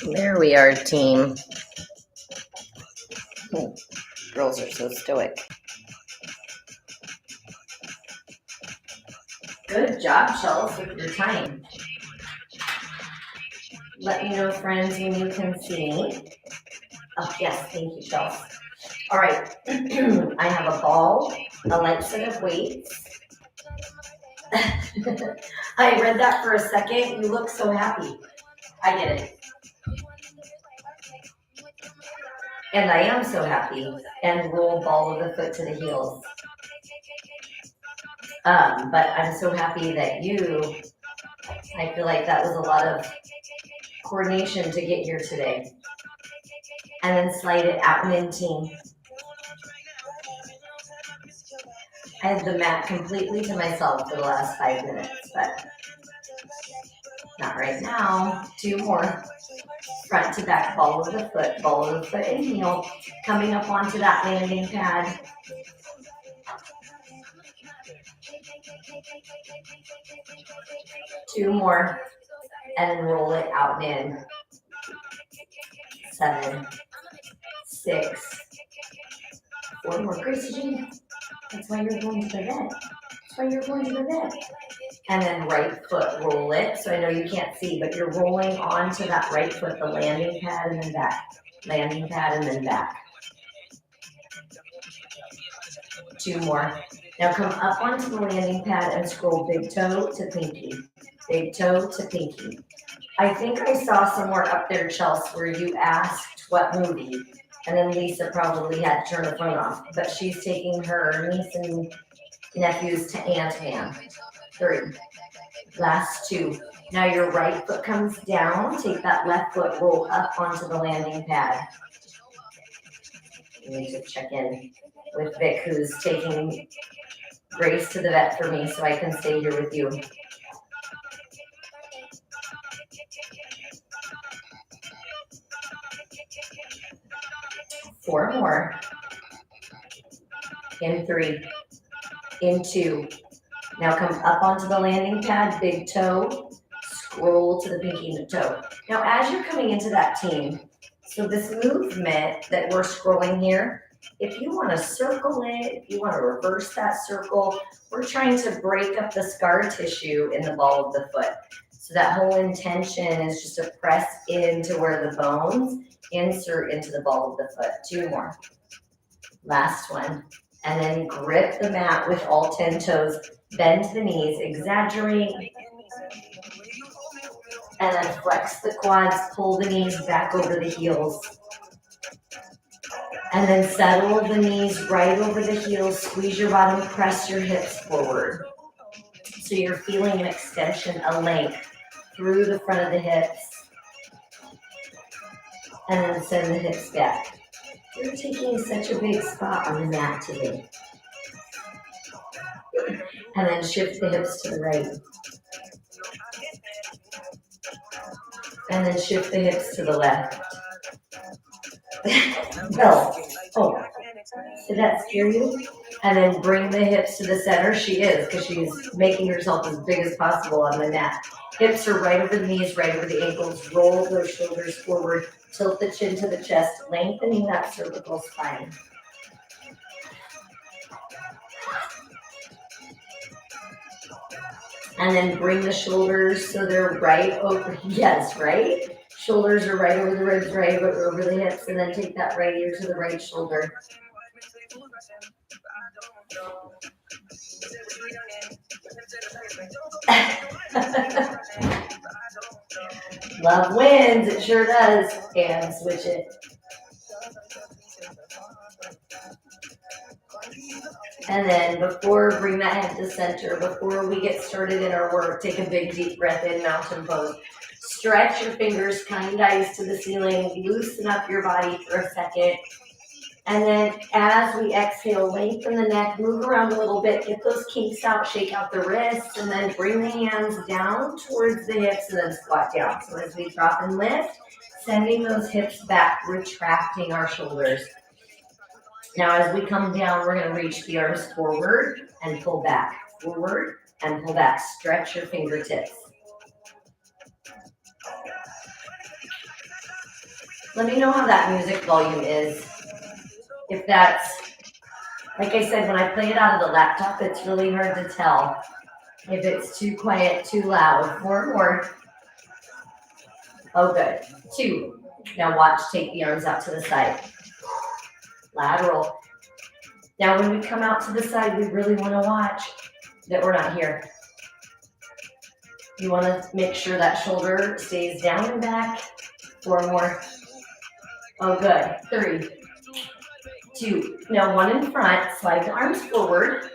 There we are, team. Girls are so stoic. Good job, Chelsea, with your time. Let me know, friends, when you can see me. Oh, yes, thank you, Chelsea. All right, I have a ball, a light set of weights. I read that for a second. You look so happy. I get it. And I am so happy. And roll ball of the foot to the heels. But I'm so happy that I feel like that was a lot of coordination to get here today. And then slide it out and in, team. I had the mat completely to myself for the last 5 minutes, but not right now. 2 more. Front to back, ball of the foot and heel. Coming up onto that landing pad. Two more. And then roll it out and in. 7, 6. 4 more. Gracie Jean. That's why you're going to the vet. That's why you're going to the vet. And then right foot, roll it. So I know you can't see, but you're rolling onto that right foot, the landing pad and then back. Landing pad and then back. 2 more. Now come up onto the landing pad and scroll big toe to pinky. Big toe to pinky. I think I saw somewhere up there, Chelsea, where you asked what movie. And then Lisa probably had to turn the phone off. But she's taking her niece and nephews to Ant-Man. 3. Last 2. Now your right foot comes down. Take that left foot, roll up onto the landing pad. You need to check in with Vic, who's taking Grace to the vet for me so I can stay here with you. Four more. In 3. In 2. Now come up onto the landing pad, big toe, scroll to the pinky and the toe. Now as you're coming into that, team, so this movement that we're scrolling here, if you want to circle it, if you want to reverse that circle, we're trying to break up the scar tissue in the ball of the foot. So that whole intention is just to press into where the bones insert into the ball of the foot. 2 more. Last one. And then grip the mat with all 10 toes. Bend the knees, exaggerate. And then flex the quads, pull the knees back over the heels. And then settle the knees right over the heels, squeeze your bottom, press your hips forward. So you're feeling an extension, a length through the front of the hips. And then send the hips back. You're taking such a big spot on the mat today. And then shift the hips to the right. And then shift the hips to the left. No. Oh, did that scare you? And then bring the hips to the center. She is, because she's making herself as big as possible on the mat. Hips are right over the knees, right over the ankles. Roll those shoulders forward. Tilt the chin to the chest, lengthening that cervical spine. And then bring the shoulders so they're right over, yes, right? Shoulders are right over the ribs, right over the hips, and then take that right ear to the right shoulder. Love wins, it sure does. And switch it. And then bring that head to center. Before we get started in our work, take a big deep breath in, mountain pose. Stretch your fingers, kind eyes to the ceiling. Loosen up your body for a second. And then as we exhale, lengthen the neck, move around a little bit, get those kinks out, shake out the wrists, and then bring the hands down towards the hips and then squat down. So as we drop and lift, sending those hips back, retracting our shoulders. Now as we come down, we're going to reach the arms forward and pull back. Forward and pull back. Stretch your fingertips. Let me know how that music volume is. If that's, like I said, when I play it out of the laptop, it's really hard to tell if it's too quiet, too loud. 4 more. Oh, good. 2. Now watch, take the arms out to the side. Lateral. Now when we come out to the side, we really want to watch that we're not here. You want to make sure that shoulder stays down and back. 4 more. Oh, good. 3, 2. Now 1 in front. Slide the arms forward.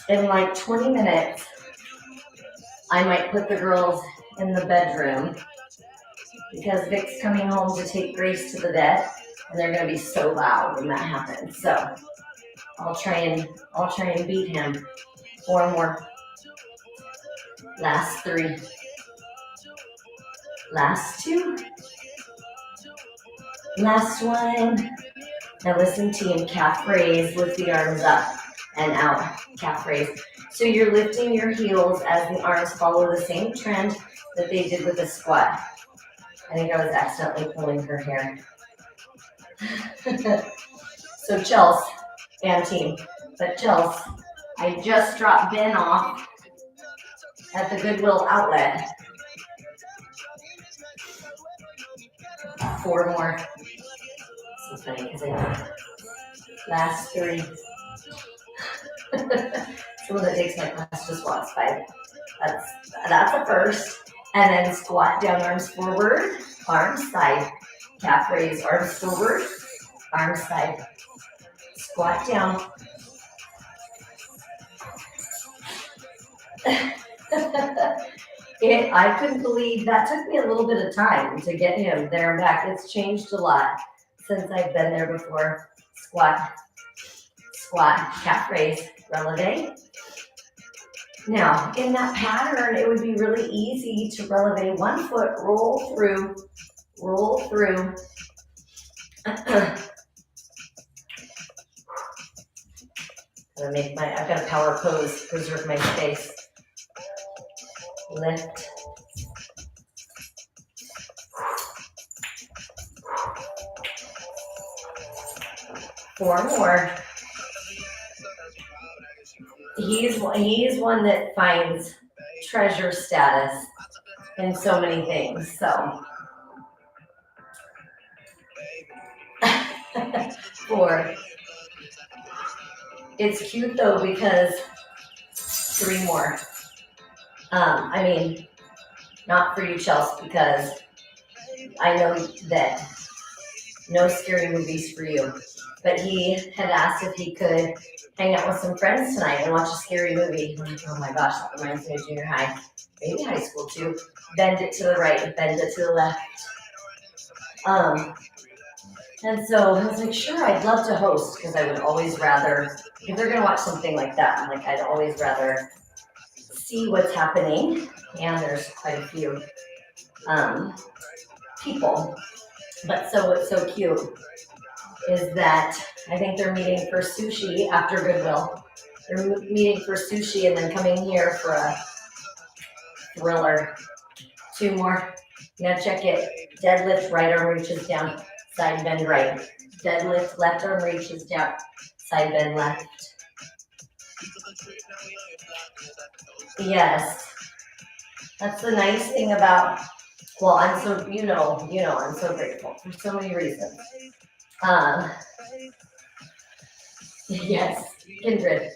In like 20 minutes, I might put the girls in the bedroom because Vic's coming home to take Grace to the vet, and they're going to be so loud when that happens. So I'll try and beat him. 4 more. Last 3. Last 2. Last 1. Now listen, team, calf raise, lift the arms up and out, calf raise. So you're lifting your heels as the arms follow the same trend that they did with the squat. I think I was accidentally pulling her hair. So Chels and team, but Chels, I just dropped Ben off at the Goodwill outlet. 4 more. So funny because I last 3. Someone that takes my class just walks 5. That's a first. And then squat down, arms forward, arms side, calf raise, arms forward, arms side, squat down. I couldn't believe that took me a little bit of time to get him there and back. It's changed a lot since I've been there before. Squat, squat, calf raise, releve. Now, in that pattern, it would be really easy to releve 1 foot, roll through. I've got a power pose, preserve my space. Lift. Four more. He's one that finds treasure status in so many things. So 4. It's cute though because 3 more. Not for you, Chelsea, because I know that no scary movies for you. But he had asked if he could hang out with some friends tonight and watch a scary movie. I'm like, oh my gosh, that reminds me of junior high, maybe high school too. Bend it to the right, bend it to the left. And so I was like, sure, I'd love to host because I would always rather, if they're going to watch something like that, I'm like, I'd always rather see what's happening. And there's quite a few people. But so what's so cute is that I think they're meeting for sushi after Goodwill. They're meeting for sushi and then coming here for a thriller. 2 more. Now check it. Deadlift, right arm reaches down, side bend right. Deadlift, left arm reaches down, side bend left. Yes. That's the nice thing about, well, I'm so, I'm so grateful for so many reasons. Yes, kindred.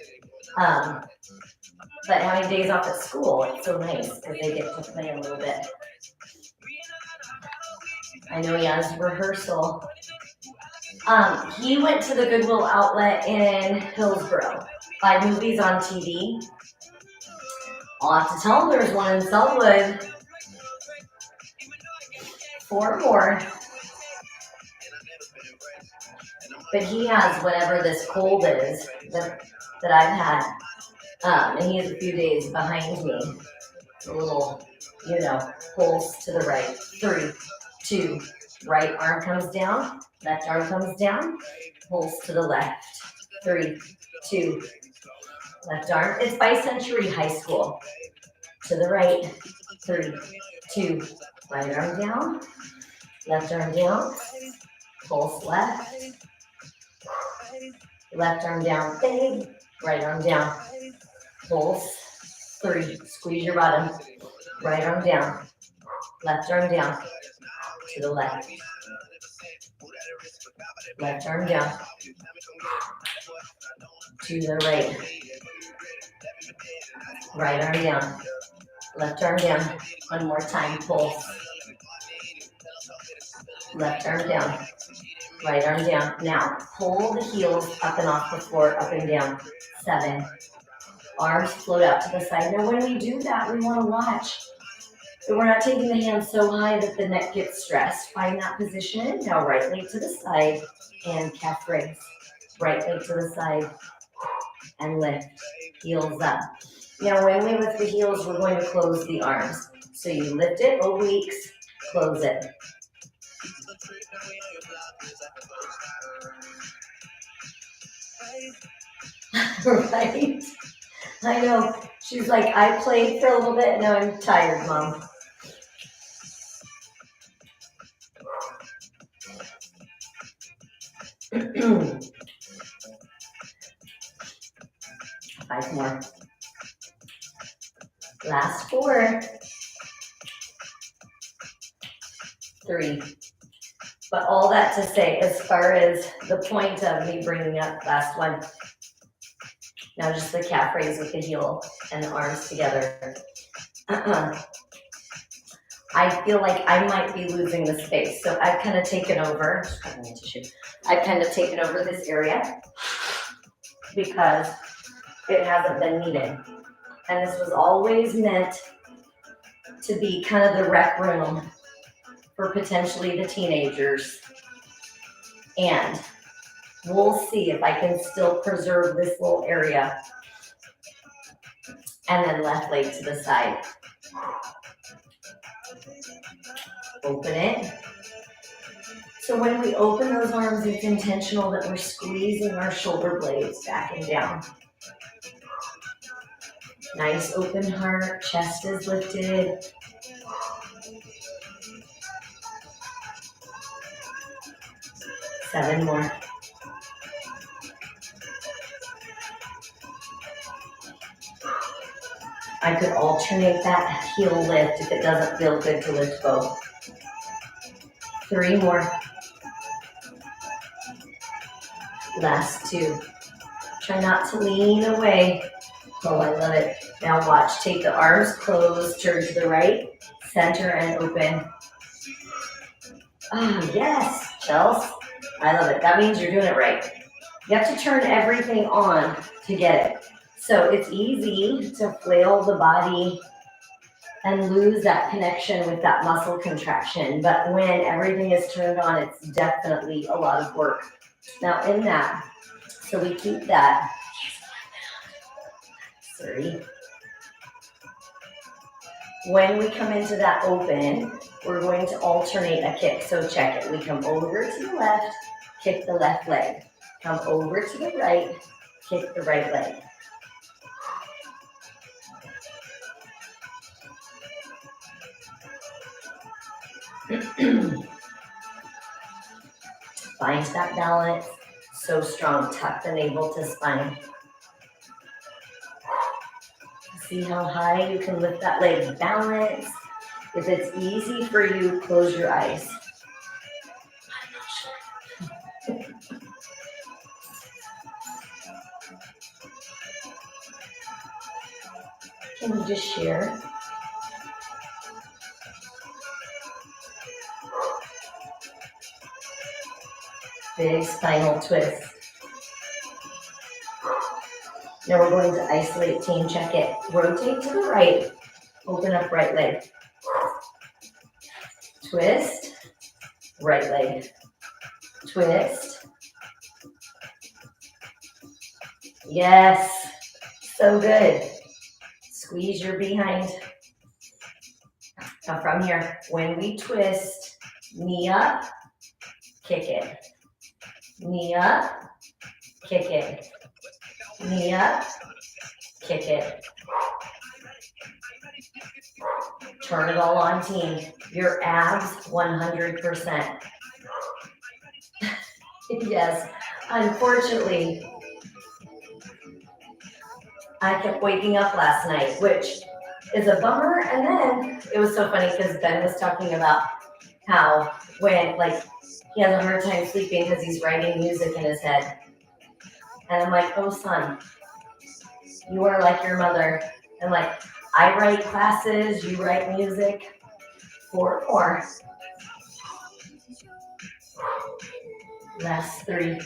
But having days off at school, it's so nice because they get to play a little bit. I know he has rehearsal. He went to the Goodwill outlet in Hillsboro. 5 movies on TV. I'll have to tell him there's one in Selwood. 4 more. But he has whatever this cold is that I've had. And he has a few days behind me. A little, pulse to the right. 3, 2, right arm comes down, left arm comes down, pulse to the left. 3, 2, left arm. It's by Century High School. To the right. 3, 2, right arm down, left arm down, pulse left, left arm down, big, right arm down, pulse, 3, squeeze your bottom, right arm down, left arm down, to the left, left arm down, to the right, right arm down, left arm down, one more time, pulse, left arm down, right arm down. Now, pull the heels up and off the floor, up and down, 7. Arms float out to the side. Now, when we do that, we want to watch that we're not taking the hands so high that the neck gets stressed. Find that position. Now, right leg to the side and calf raise. Right leg to the side and lift. Heels up. Now, when we lift the heels, we're going to close the arms. So you lift it, obliques, close it. Right? I know. She's like, I played for a little bit, now I'm tired, Mom. Five more. Last 4. 3. But all that to say, as far as the point of me bringing up last one, now just the calf raise with the heel and the arms together. I feel like I might be losing the space. So I've kind of taken over, I've kind of taken over this area because it hasn't been needed. And this was always meant to be kind of the rec room for potentially the teenagers. And we'll see if I can still preserve this little area. And then left leg to the side. Open it. So when we open those arms, it's intentional that we're squeezing our shoulder blades back and down. Nice open heart, chest is lifted. Seven more. I could alternate that heel lift if it doesn't feel good to lift both. 3 more. Last 2. Try not to lean away. Oh, I love it. Now watch, take the arms closed, turn to the right, center and open. Oh, yes, Chels. I love it. That means you're doing it right. You have to turn everything on to get it. So it's easy to flail the body and lose that connection with that muscle contraction. But when everything is turned on, it's definitely a lot of work. Now in that, so we keep that. Sorry. When we come into that open, we're going to alternate a kick. So check it. We come over to the left, kick the left leg. Come over to the right, kick the right leg. Find that balance. So strong. Tuck the navel to spine. See how high you can lift that leg. Balance. If it's easy for you, close your eyes. Can you just share? Big spinal twist. Now we're going to isolate team, check it. Rotate to the right, open up right leg. Twist, right leg. Twist. Yes, so good. Squeeze your behind. Now from here, when we twist, knee up, kick it. Knee up, kick it. Knee up, kick it. Turn it all on, team. Your abs, 100%. Yes, unfortunately, I kept waking up last night, which is a bummer. And then it was so funny because Ben was talking about how when, like, he has a hard time sleeping because he's writing music in his head. And I'm like, oh, son, you are like your mother. And like, I write classes, you write music. 4 more. Last 3.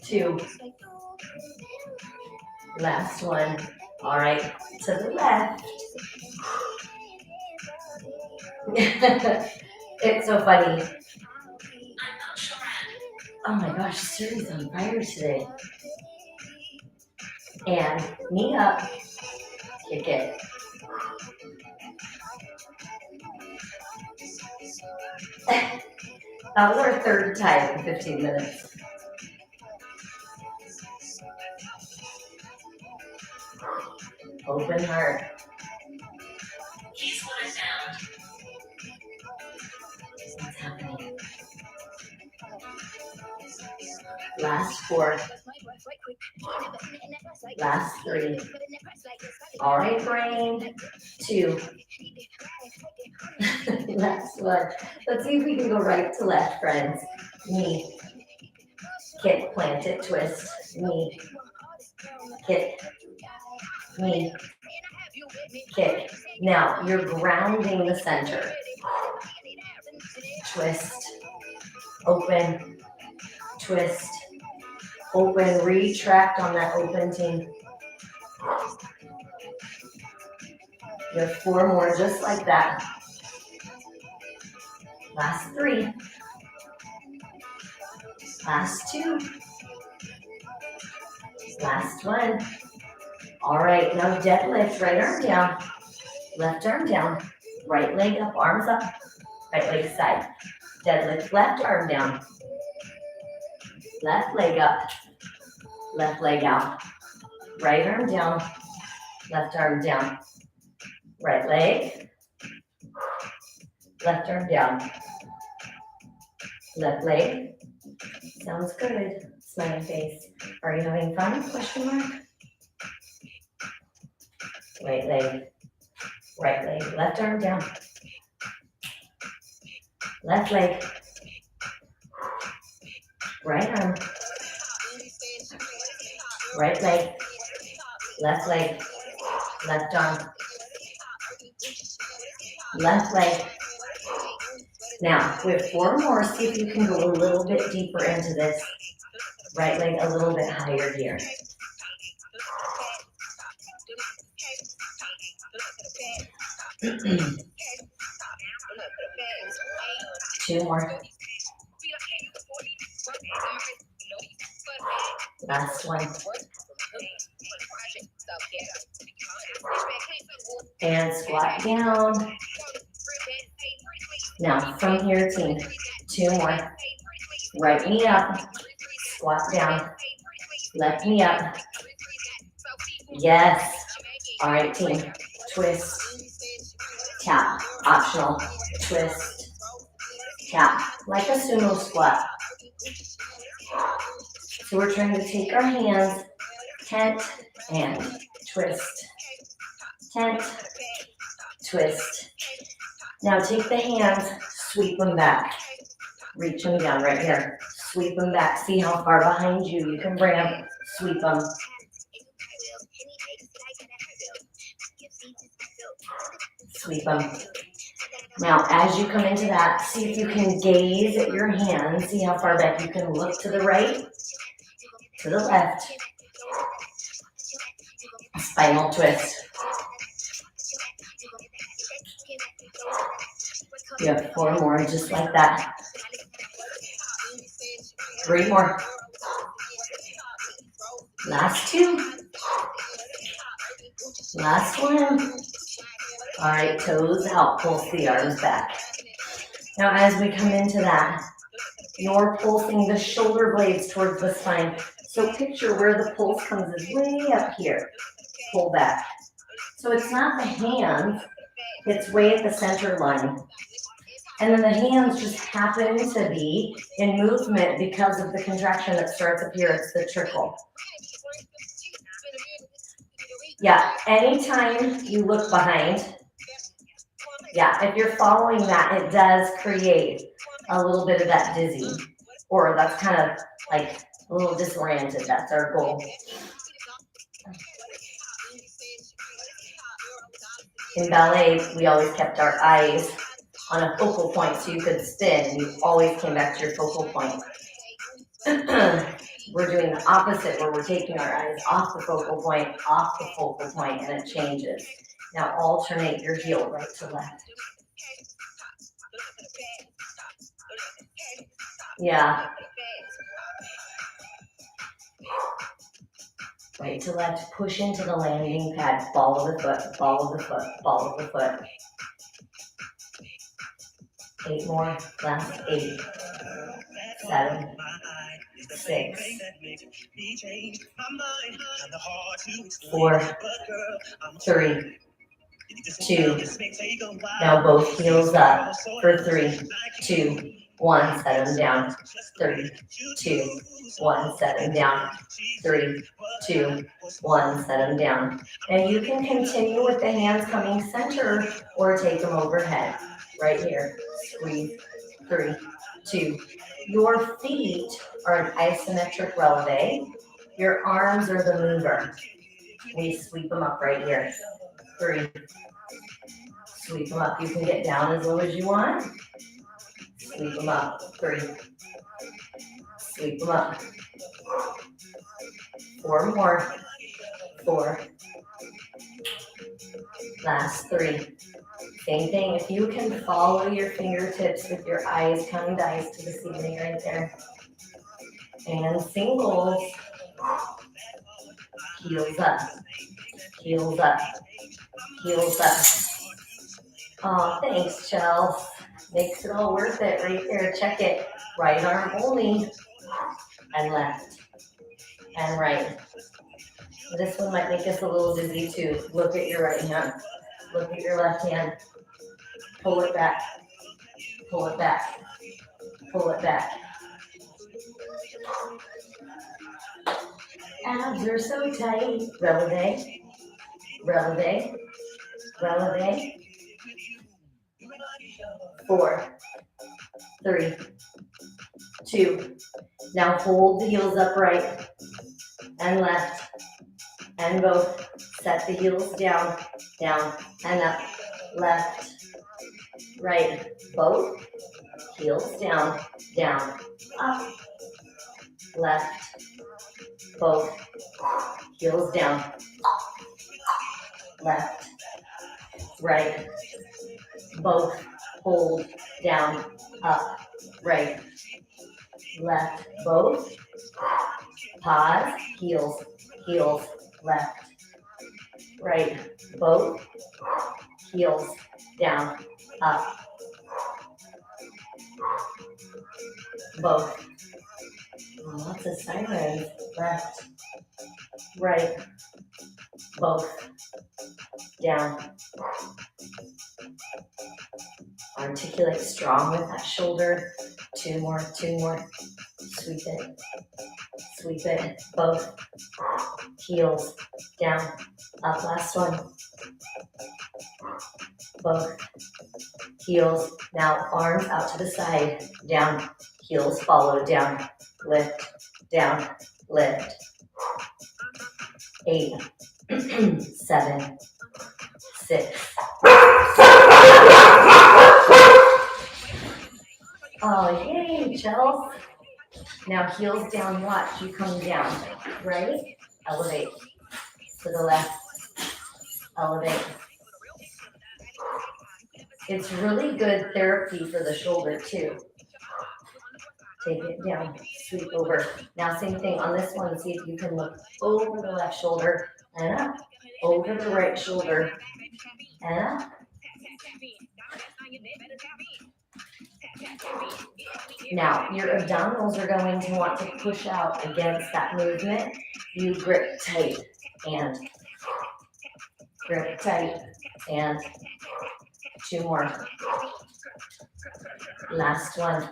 2. Last 1. All right, to the left. It's so funny. Oh my gosh, Siri's on fire today. And knee up, kick it. That was our 3rd time in 15 minutes. Open heart. Here's what I found. What's happening? Last 4. Last 3. All right, brain. 2. Last 1. Let's see if we can go right to left, friends. Knee. Kick, plant it, twist. Knee. Kick. Knee. Kick. Now you're grounding the center. Twist. Open. Twist. Open. Retract on that open, team. You have 4 more just like that. Last 3. Last 2. Last 1. All right, now deadlift, right arm down, left arm down, right leg up, arms up, right leg side. Deadlift, left arm down, left leg up, left leg out, right arm down, left arm down, right leg, left arm down, left leg. Sounds good. Smiley face. Are you having fun? Question mark. Right leg, left arm down, left leg, right arm, right leg, left leg, left arm, left leg. Now, we have 4 more. See if you can go a little bit deeper into this. Right leg a little bit higher here. Two more. Last one. And squat down. Now, from here, team, 2 more. Right knee up, squat down, left knee up. Yes. All right, team, twist, tap, optional, twist, tap, like a sumo squat. So we're trying to take our hands, tent, and twist, tent, twist. Now take the hands, sweep them back. Reach them down right here. Sweep them back. See how far behind you can bring them. Sweep them. Sweep them. Now, as you come into that, see if you can gaze at your hands. See how far back you can look to the right, to the left. Spinal twist. You have 4 more, just like that. 3 more. Last 2. Last 1. All right, toes out, pulse the arms back. Now, as we come into that, you're pulsing the shoulder blades towards the spine. So picture where the pulse comes is way up here. Pull back. So it's not the hands, it's way at the center line. And then the hands just happen to be in movement because of the contraction that starts up here. It's the trickle. Yeah, anytime you look behind, yeah, if you're following that, it does create a little bit of that dizzy, or that's kind of like a little disoriented. That's our goal. In ballet, we always kept our eyes on a focal point so you could spin. You always came back to your focal point. We're doing the opposite where we're taking our eyes off the focal point, and it changes. Now alternate your heel right to left. Yeah. Right to left, push into the landing pad, ball of the foot, ball of the foot, ball of the foot. 8 more, last 8, 7, 6, 4, 3, 2. Now both heels up for 3, 2, 1. Set them down. 3, 2, 1. Set them down. 3, 2, 1. Set them down. And you can continue with the hands coming center or take them overhead. Right here. Squeeze. 3, 2. Your feet are an isometric releve. Your arms are the mover. We sweep them up right here. 3. Sweep them up. You can get down as low as you want. Sweep them up. 3. Sweep them up. 4 more. 4. Last 3. Same thing. If you can follow your fingertips with your eyes, kind eyes to the ceiling right there. And singles. Heels up. Heels up. Heels up. Oh, thanks, Chels. Makes it all worth it right there. Check it. Right arm only. And left. And right. This one might make us a little dizzy too. Look at your right hand. Look at your left hand. Pull it back. Pull it back. Pull it back. Abs are so tight. Releve. Releve. Releve. 4, 3, 2. Now hold the heels upright and left and both. Set the heels down, down and up, left, right, both. Heels down, down, up, left, both. Heels down, left, right, both. Hold, down, up, right, left, both. Pause, heels, heels, left, right, both. Heels, down, up, both. Lots of sirens. Left, right, both. Down. Articulate strong with that shoulder. 2 more, 2 more. Sweep it. Sweep it. Both. Heels, down, up. Last one. Both. Heels. Now arms out to the side. Down. Heels follow. Down. Lift. Down. Lift. 8, 7, 6. Oh, yay, Chels. Now heels down, watch. You come down. Right? Elevate. To the left. Elevate. It's really good therapy for the shoulder, too. Take it down. Sweep over. Now, same thing on this one. See if you can look over the left shoulder and up. Over the right shoulder and up. Now, your abdominals are going to want to push out against that movement. You grip tight and Grip tight. And 2 more. Last one.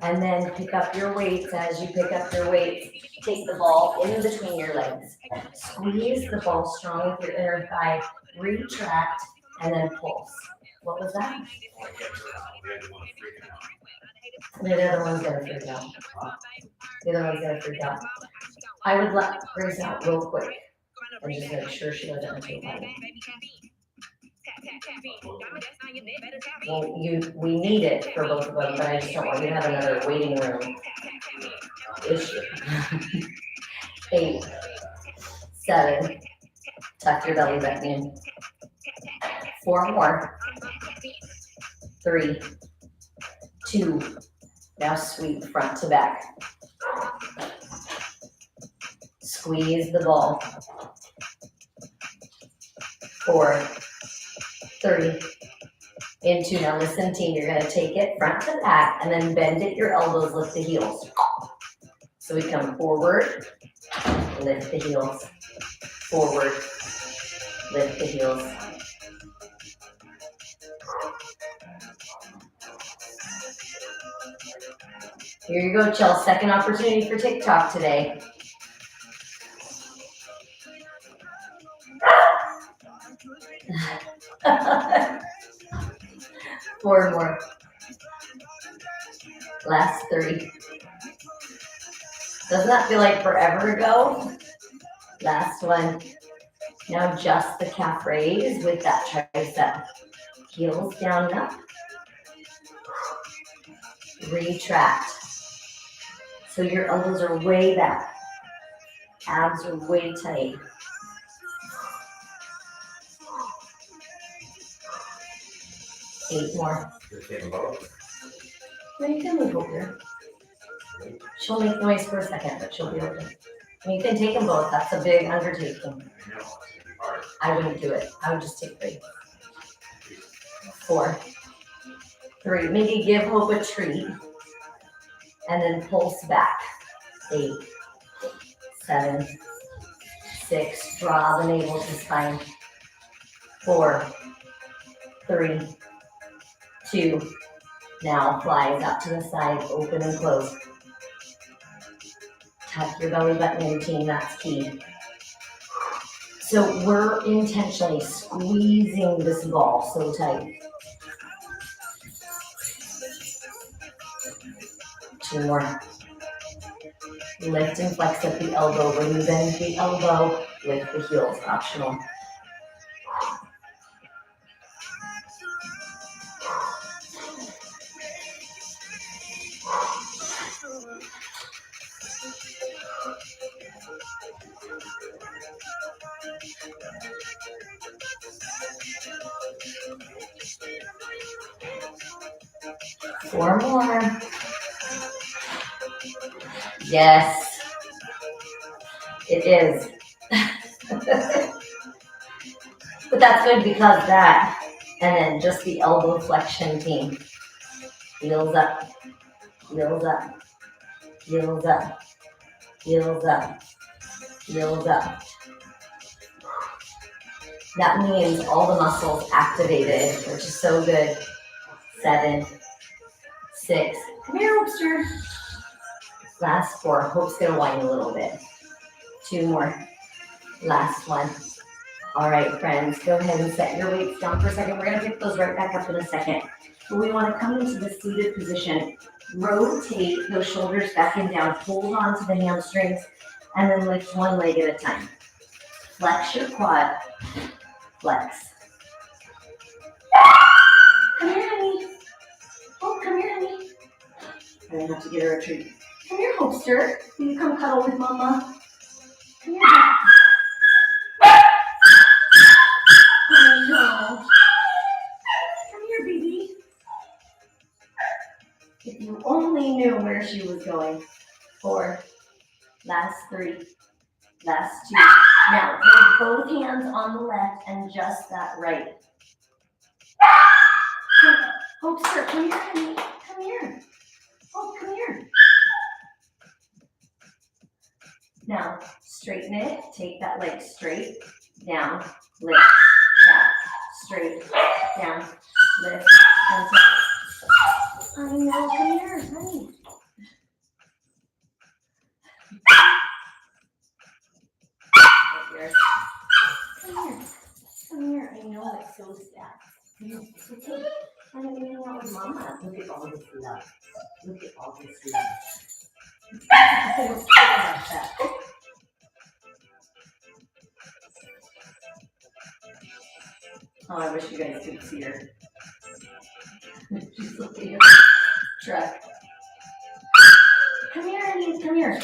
And then pick up your weights. As you pick up your weights, take the ball in between your legs. Squeeze the ball strong with your inner thigh. Retract and then pulse. What was that? The other one's gonna freak out. The other one's gonna freak out. I would let Grace out real quick and just make sure she doesn't enter the body. Well, we need it for both of them, but I just don't want you to have another waiting room issue. 8, 7, tuck your belly button in. 4 more. 3, 2, now sweep front to back. Squeeze the ball. 4, 3, into, now listen team, you're gonna take it front to back and then bend at your elbows, lift the heels. So we come forward, lift the heels, forward, lift the heels. Here you go, Chell, second opportunity for TikTok today. Four more. Last 3. Doesn't that feel like forever ago? Last one. Now just the calf raise with that tricep. Heels down and up. Retract. So your elbows are way back. Abs are way tight. Eight more. No, you can move over. She'll make noise for a second, but she'll be okay. And you can take them both. That's a big undertaking. I wouldn't do it. I would just take 3. 4, 3. Maybe give Hope a treat. And then pulse back. 8, 7, 6. Draw the navel to spine. 4, 3, 2. Now flies out to the side, open and close. Tuck your belly button in, team, that's key. So we're intentionally squeezing this ball so tight. 2 more. Lift and flex at the elbow. When you bend the elbow, lift the heels, optional. Four more. Yes, it is. But that's good because that, and then just the elbow flexion, team. Heels up, heels up, heels up, heels up, heels up. That means all the muscles activated, which is so good. 7, 6. Come here, Hoopster. Last 4. Hope's gonna whine a little bit. 2 more. Last one. All right, friends, go ahead and set your weights down for a second. We're gonna pick those right back up in a second. But we wanna come into the seated position. Rotate those shoulders back and down. Hold on to the hamstrings and then lift one leg at a time. Flex your quad. Flex. Come here, honey. Oh, come here, honey. I'm gonna have to get her a treat. Come here, Hoopster. Will you come cuddle with Mama? Come here. Oh, no. Come here, baby. If you only knew where she was going. 4. Last 3. Last 2. Now, put both hands on the left and just that right. Hoopster, come here, honey. Come here. Oh, come here. Now, straighten it. Take that leg straight, down, lift, tap, straight, down, lift, and tap. I know, come here, honey. Right here. Come here. I know it's so sad. Come here. Okay. I'm going to hang out with Mama. Look at all this love. Look at all this love. I was scared about that. Oh, I wish you guys could see her. She's looking at the truck. Come here, honey. Come here.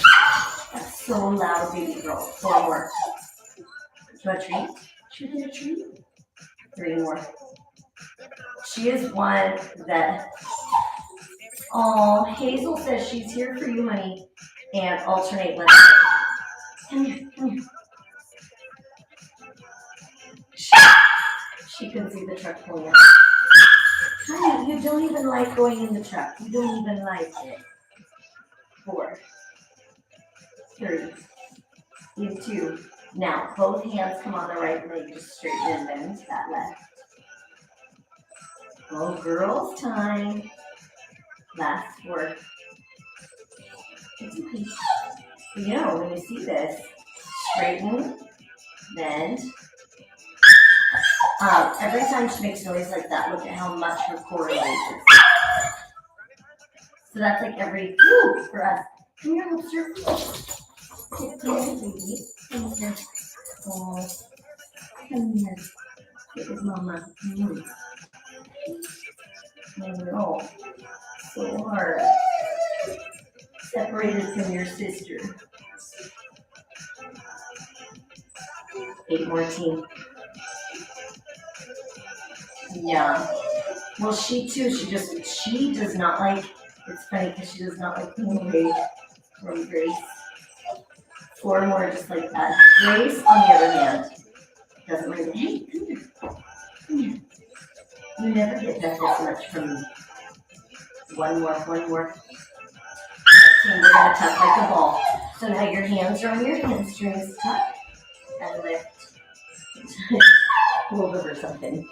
That's so loud, baby girl. 4 more. Do you want a treat? Should we get a treat? 3 more. She is one that, oh, Hazel says she's here for you, honey. And alternate with her. Come here, come here. She can see the truck pulling up. Honey, you don't even like going in the truck. You don't even like it. 4, 3, in 2. Now, both hands come on the right leg, just straighten and bend that left. Oh, girls' time. Last 4. It's okay. You know, when you see this, straighten, bend. Every time she makes noise like that, look at how much her core raises. So that's like every, woo, for us. Come here, hamster. Come here, baby. Come here. Oh, come here. It was Mama. I know. So hard. Separated from your sister. 8 more team. Yeah. Well, she too, she does not like, it's funny because she does not like being away from Grace. 4 more just like that. Grace, on the other hand, doesn't really, hey, come here. Come here. You never get that this much from me. 1 more, 1 more. Okay, we're going to tuck like a ball. So now your hands are on your hamstrings, tuck and lift. Hold over something.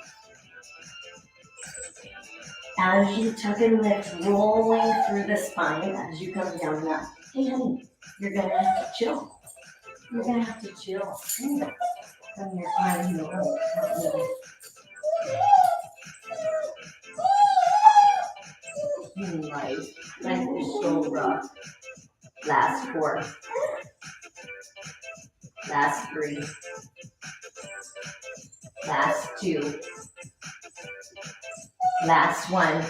As you tuck and lift, rolling through the spine as you come down that. Hey, honey, you're going to have to chill. You're going to have to chill. From your eye, Life is so rough. Last 4. Last 3. Last 2. Last 1.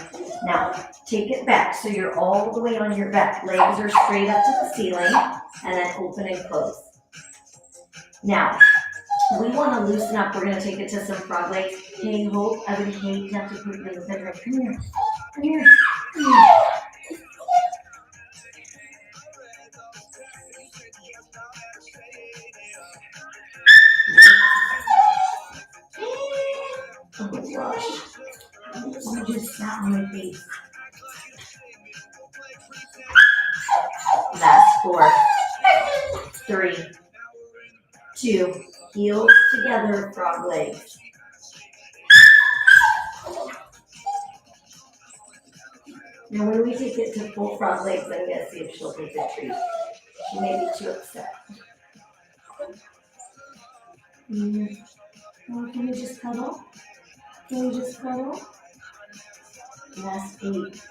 Now, take it back so you're all the way on your back. Legs are straight up to the ceiling, and then open and close. Now, we want to loosen up. We're going to take it to some frog legs. Hey, Hope, I would hate to have to put you in the bed. Come here. Come here. Come here. Oh my gosh. You just sat on my face. Last 4. 3, 2. Heels together, frog legs. Now when we take it to full frog legs, I'm going to see if she'll take the treat. She may be too upset. Oh, can we just cuddle? Can we just cuddle? Last 8,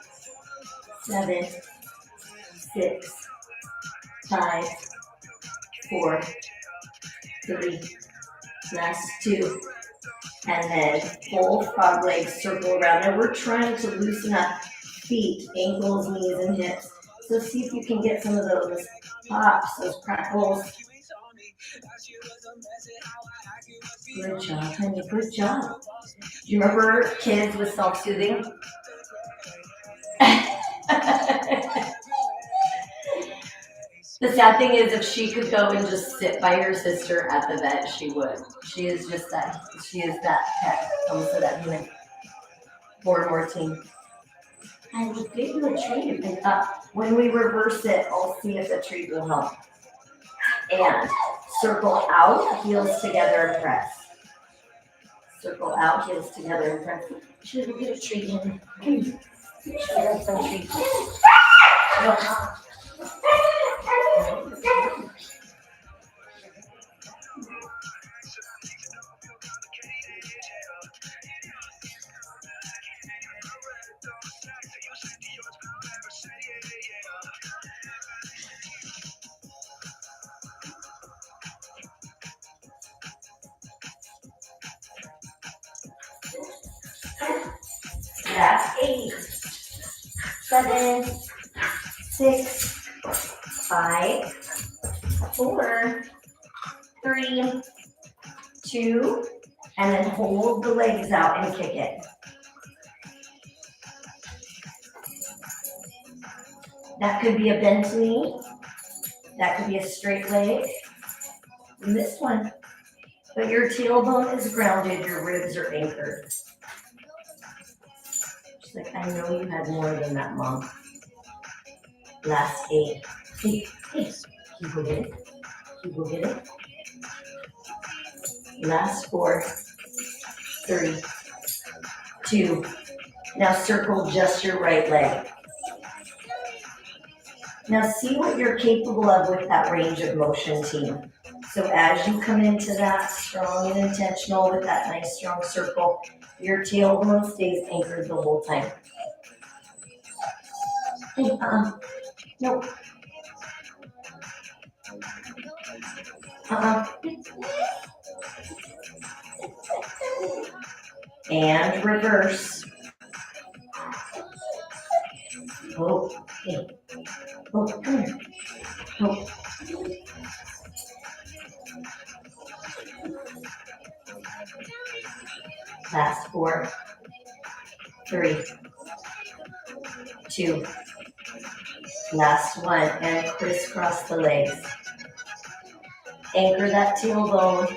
7, 6, 5, 4, 3, last 2, and then full frog legs, circle around. Now we're trying to loosen up feet, ankles, knees, and hips. So see if you can get some of those pops, those crackles. Good job, honey, good job. Do you remember kids with self-soothing? The sad thing is, if she could go and just sit by her sister at the bed, she would. She is that pet. Almost to that human. 4 more team. I would give you a treat if they thought, when we reverse it, I'll see if the treat will help. And circle out, heels together and press. Circle out, heels together and press. Should we get a treat in? Should we have some treats? That's 8, 7, 6, 5, 4, 3, 2, and then hold the legs out and kick it. That could be a bent knee. That could be a straight leg. And this one. But your tailbone is grounded, your ribs are anchored. She's like, I know you had more than that, Mom. Last 8. Hey, you go get it. You go get it. Last 4, 3, 2. Now circle just your right leg. Now see what you're capable of with that range of motion, team. So as you come into that strong and intentional with that nice strong circle, your tailbone stays anchored the whole time. Hey, no. And reverse. Oh, hey. Oh, come here. Oh. Last 4, 3, 2. Last 1, and crisscross the legs. Anchor that tailbone.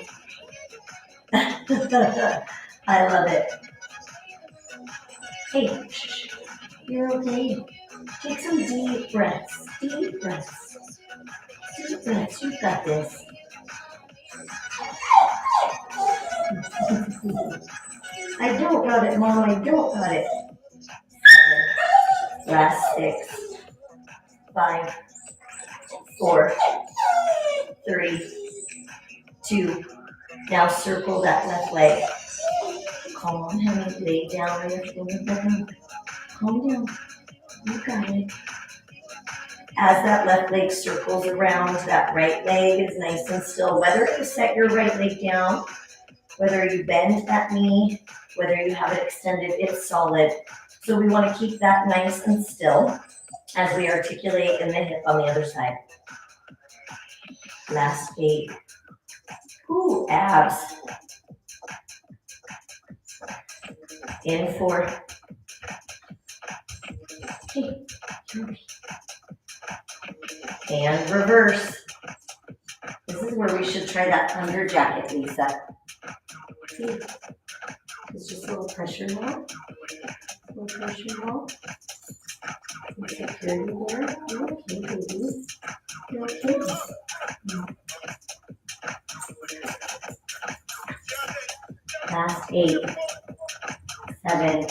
I love it. Hey, shh, you're okay. Take some deep breaths. Deep breaths. Deep breaths. You've got this. I don't got it, Mom. I don't got it. 7. Last 6. 5. 4. 3. 2. Now circle that left leg. Calm on, honey. Lay down. Calm down. You got it. As that left leg circles around, that right leg is nice and still. Whether you set your right leg down, whether you bend that knee, whether you have it extended, it's solid. So we want to keep that nice and still as we articulate in the hip on the other side. Last 8. Ooh, abs. In 4. Hey. And reverse. This is where we should try that under jacket, Lisa. See, it's just a little pressure now. A little pressure now. Some security there. You're okay, baby. You're okay. Last 8, 7,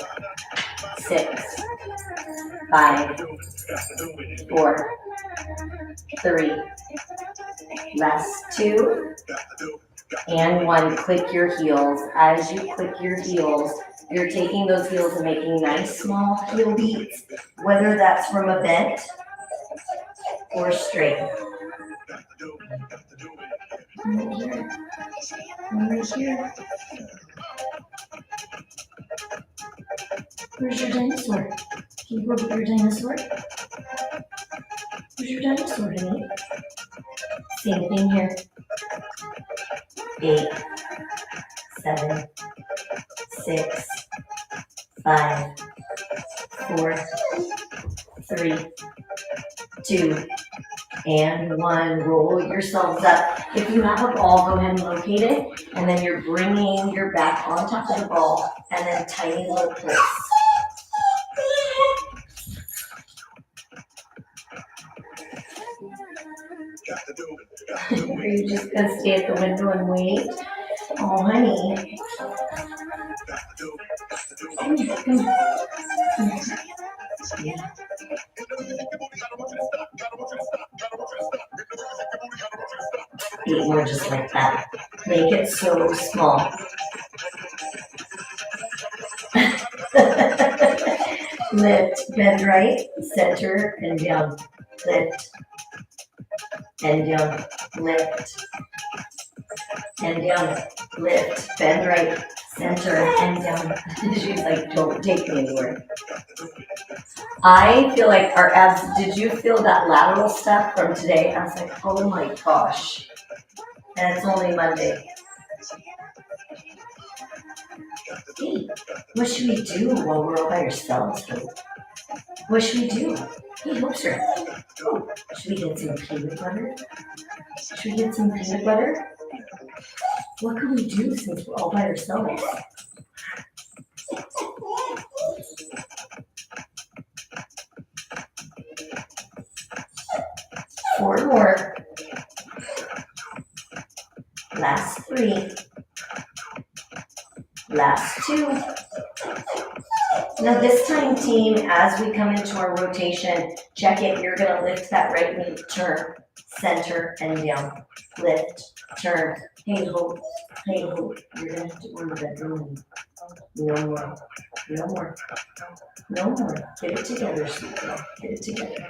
6, 5, 4, 3, last 2, and 1. Click your heels. As you click your heels, you're taking those heels and making nice small heel beats, whether that's from a bent or straight. Right here. Right here. Where's your dinosaur? Can you go get your dinosaur? Where's your dinosaur, honey? Same thing here. 8, 7, 6, 5, 4, 3, 2, and 1. Roll yourselves up. If you have a ball, go ahead and locate it, and then you're bringing your back on top of the ball, and then tiny little twists. Are you just gonna stay at the window and wait? Oh, honey. Come. Yeah. Eat more just like that. Make it so small. Lift, bend right, center, and down. Lift, and down. Lift, and down. Lift, bend right, center, and down. She's like, don't take me anywhere. I feel like our abs, did you feel that lateral stuff from today? I was like, oh my gosh. And it's only Monday. Hey, what should we do while we're all by ourselves? What should we do? Hey, Hoopster. Oh, should we get some peanut butter? Should we get some peanut butter? What can we do since we're all by ourselves? Four more. Last three. Last two. Now this time, team, as we come into our rotation, check it. You're going to lift that right knee, turn, center, and down. Lift, turn. Hey, hope. Hey, hope. You're going to have to go in the bedroom. No more. No more. No more. Get it together, sweet girl. Get it together.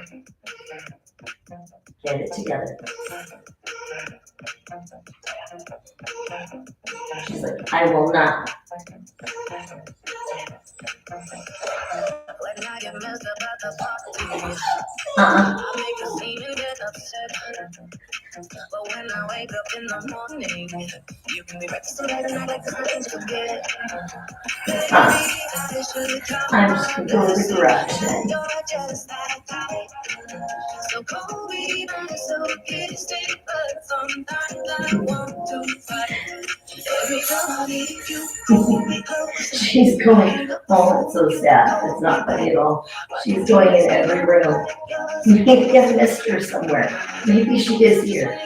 Get it together. She's like, I will not. But when I wake up in the morning, you can be I'm just going to go to the garage then. So call me so distant, but sometimes I want to fight. She's going, oh, it's so sad. It's not funny at all. She's going in every room. Maybe I missed her somewhere. Maybe she is here.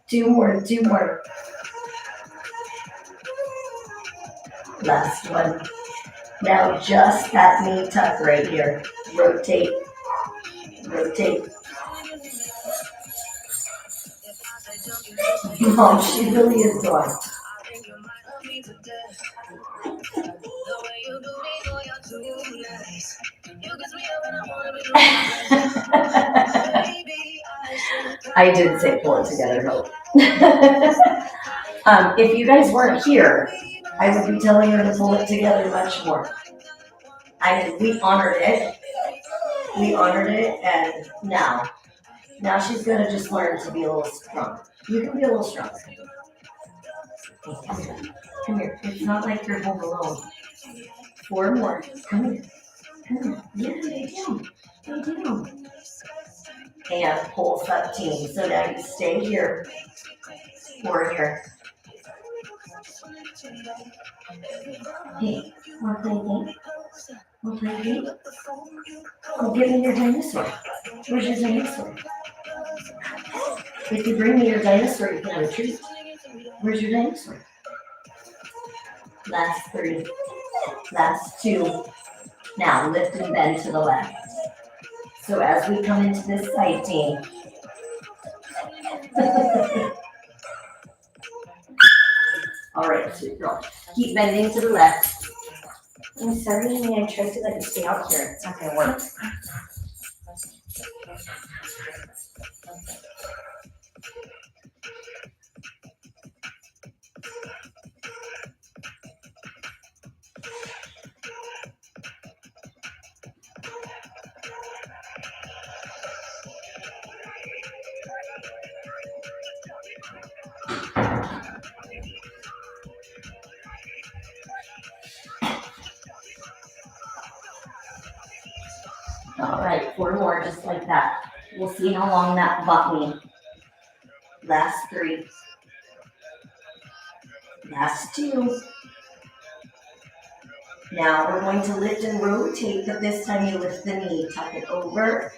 Do more, do more. Last one. Now just that knee tuck right here. Rotate. Rotate. Oh, she really is going. I did say pull it together, Hope. If you guys weren't here, I would be telling her to pull it together much more. We honored it. We honored it, and now she's gonna just learn to be a little strong. You can be a little stronger. Come here. It's not like you're home alone. Four more. Come here. Come here. Yeah, lay down. Lay down. And pulse up, team. So now you stay here. Or here. Hey, wanna play a game? Wanna play a game? Oh, give me your dinosaur. Where's your dinosaur? If you bring me your dinosaur, you can have a treat. Where's your dinosaur? Last three. Last two. Now lift and bend to the left. So as we come into this side, team. All right, sweet girl. Keep bending to the left. I'm sorry, I tried to let you stay out here. It's not gonna work. All right, four more, just like that. We'll see how long that bought me. Last three. Last two. Now we're going to lift and rotate, but this time you lift the knee, tuck it over.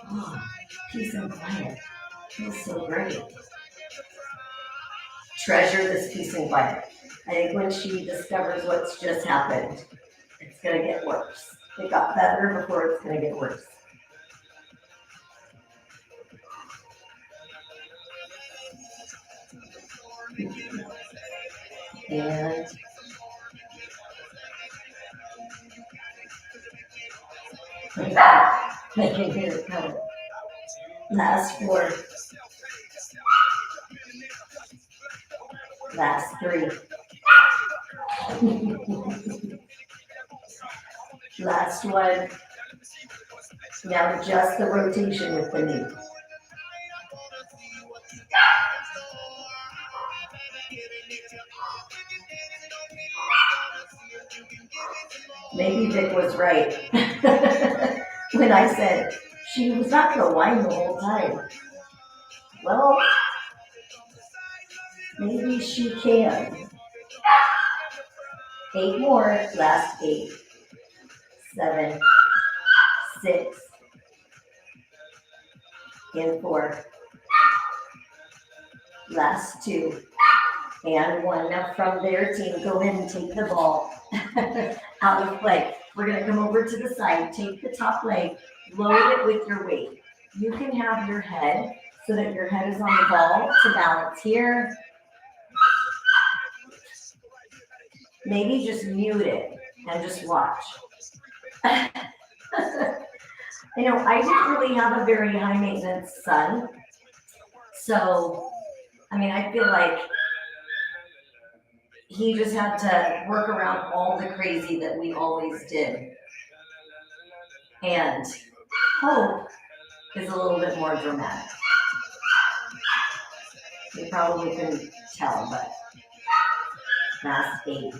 Oh, peace and quiet. Feels so great. Treasure this peace and quiet. I think when she discovers what's just happened, it's going to get worse. It got better before it's going to get worse. And I can hear it coming. Last 4. Last 3. Last 1. Now just the rotation with the knee. Maybe Vic was right when I said she was not going to whine the whole time. Well, maybe she can. 8 more. Last 8. 7. 6. And 4. Last 2. And 1. Now from there, team, go ahead and take the ball out of play. We're going to come over to the side, take the top leg, load it with your weight. You can have your head so that your head is on the ball to balance here. Maybe just mute it and just watch. You know, I didn't really have a very high maintenance son. So, I mean, I feel like he just had to work around all the crazy that we always did. And Hope is a little bit more dramatic. You probably couldn't tell, but last 8.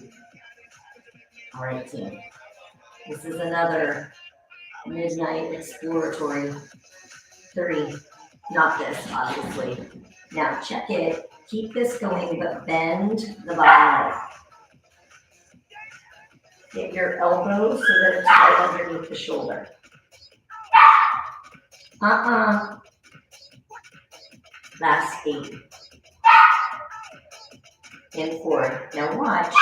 All right, team. This is another midnight exploratory 3. Not this, obviously. Now check it. Keep this going, but bend the bottom leg. Get your elbow so that it's right underneath the shoulder. Last 8. And 4. Now watch.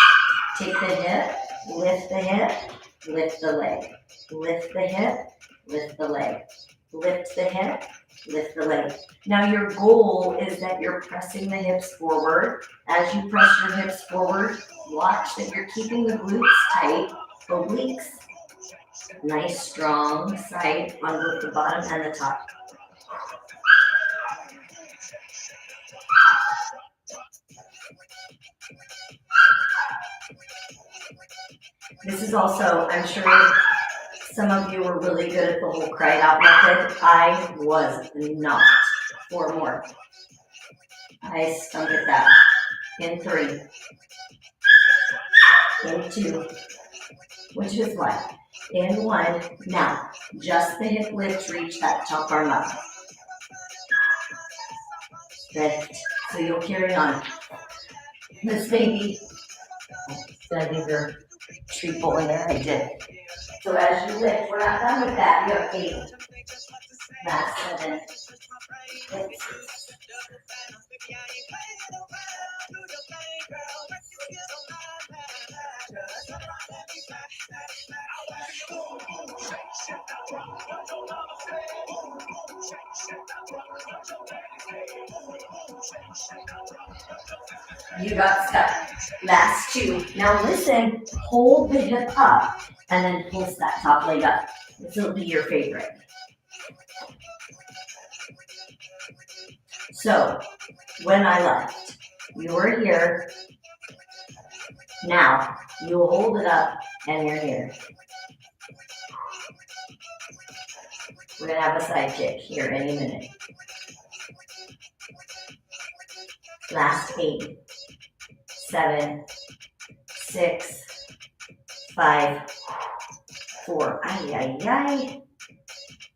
Take the hip, lift the hip, lift the leg. Lift the hip, lift the leg. Lift the hip, lift the leg. Now your goal is that you're pressing the hips forward. As you press your hips forward, watch that you're keeping the glutes tight, obliques. Nice strong side on both the bottom and the top. This is also, I'm sure some of you were really good at the whole cried out method. I was not. 4 more. I stunk at that. In 3. In 2. Which is what? In 1. Now, just the hip lift, reach that top arm up. Lift. So you'll carry on. This baby. Did I leave your treat bowl in there? I did. So as you lift, we're not done with that. You have 8. Last 7. 6. You got stuck. Last 2. Now listen, hold the hip up and then pulse that top leg up. This will be your favorite. So when I left, you were here. Now you hold it up and you're here. We're going to have a side kick here any minute. Last 8, 7, 6, 5, 4. Ay, ay, ay.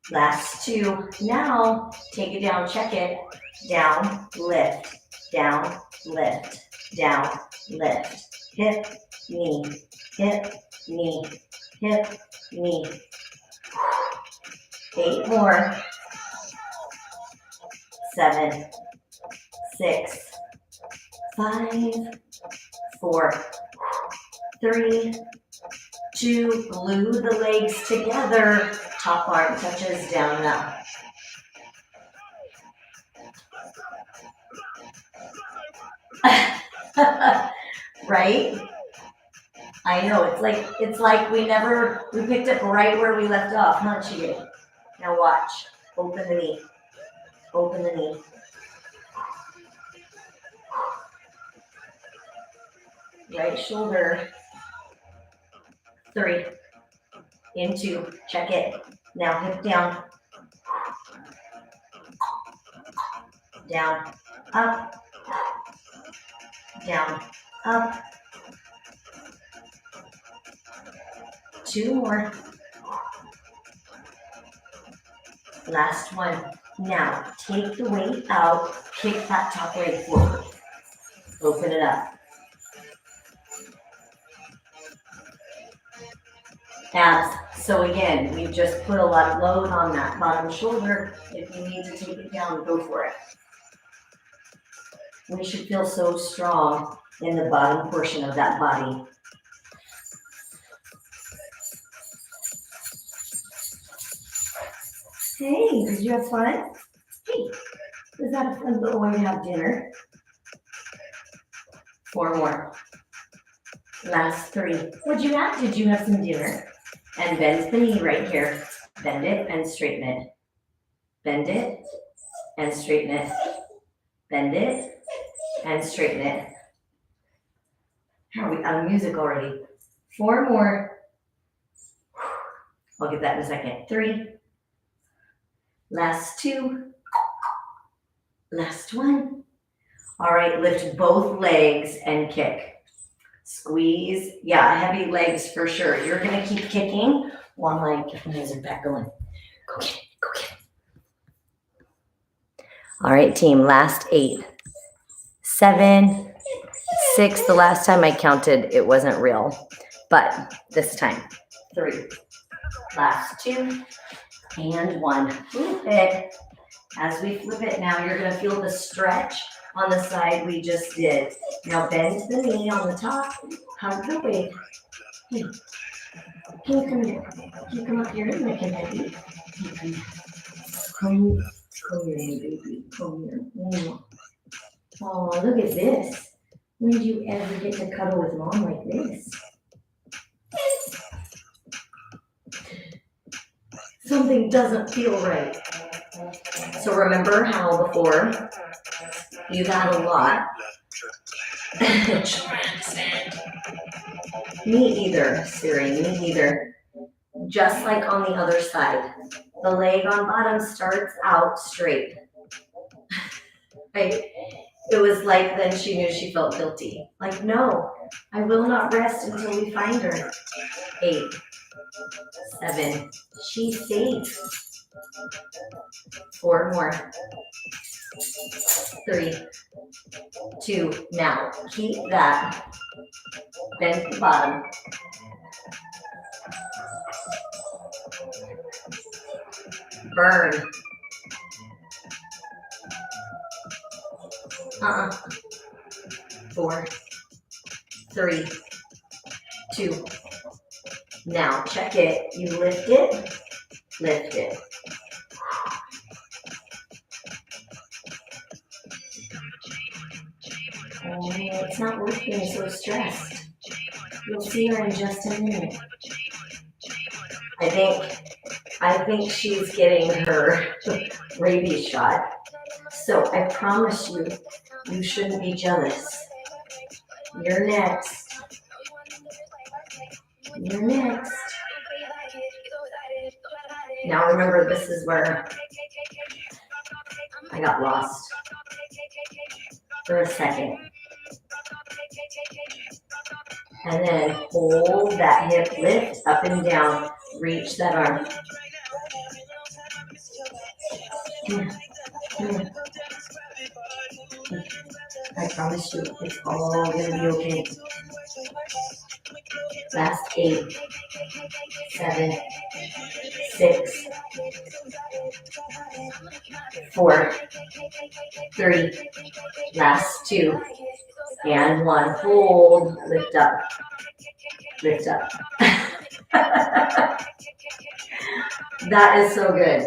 Last 2. Now take it down, check it. Down, lift, down, lift. down, lift, hip, knee, hip, knee, hip, knee. 8 more. 7, 6, 5, 4, 3, 2, glue the legs together. Top arm touches down and up. Right? I know, it's like we picked up right where we left off, huh, Chie? Now watch. Open the knee. Open the knee. Right shoulder. 3. Into. Check it. Now hip down. Down. Up. Down. Up. 2 more. Last one. Now, take the weight out, kick that top leg forward. Open it up. Abs. So again, we've just put a lot of load on that bottom shoulder. If you need to take it down, go for it. We should feel so strong in the bottom portion of that body. Hey, did you have fun? Hey, was that a fun little way to have dinner? 4 more. Last 3. What'd you have? Did you have some dinner? And bend the knee right here. Bend it and straighten it. Bend it and straighten it. Bend it and straighten it. Are we out of music already? 4 more. I'll get that in a second. 3. Last 2. Last 1. All right, lift both legs and kick. Squeeze. Yeah, heavy legs for sure. You're going to keep kicking while my knees are back going. Go get it. Go get it. All right, team. Last 8. 7, 6. The last time I counted, it wasn't real. But this time. 3. Last 2. And 1. Flip it. As we flip it now, you're going to feel the stretch on the side we just did. Now bend the knee on the top. Hug the weight. Hey, can you come here? Can you come up here and make it heavy? Come here, baby. Come here. Oh, look at this. When did you ever get to cuddle with mom like this? Something doesn't feel right. So remember how before you've had a lot. Me either, Siri, me either. Just like on the other side. The leg on bottom starts out straight. Right? It was like then she knew she felt guilty. Like, no, I will not rest until we find her. 8, 7, she's safe. 4 more. 3, 2, now keep that. Bend the bottom. Burn. 4, 3, 2. Now check it. You lift it. Lift it. Oh, it's not worth being so stressed. You'll see her in just a minute. I think she's getting her rabies shot. So I promise you, you shouldn't be jealous. You're next. You're next. Now remember, this is where I got lost for a second. And then hold that hip lift up and down. Reach that arm. I promise you, it's all gonna be okay. Last 8, 7, 6, 4, 3, last 2, and 1. Hold, lift up, lift up. That is so good.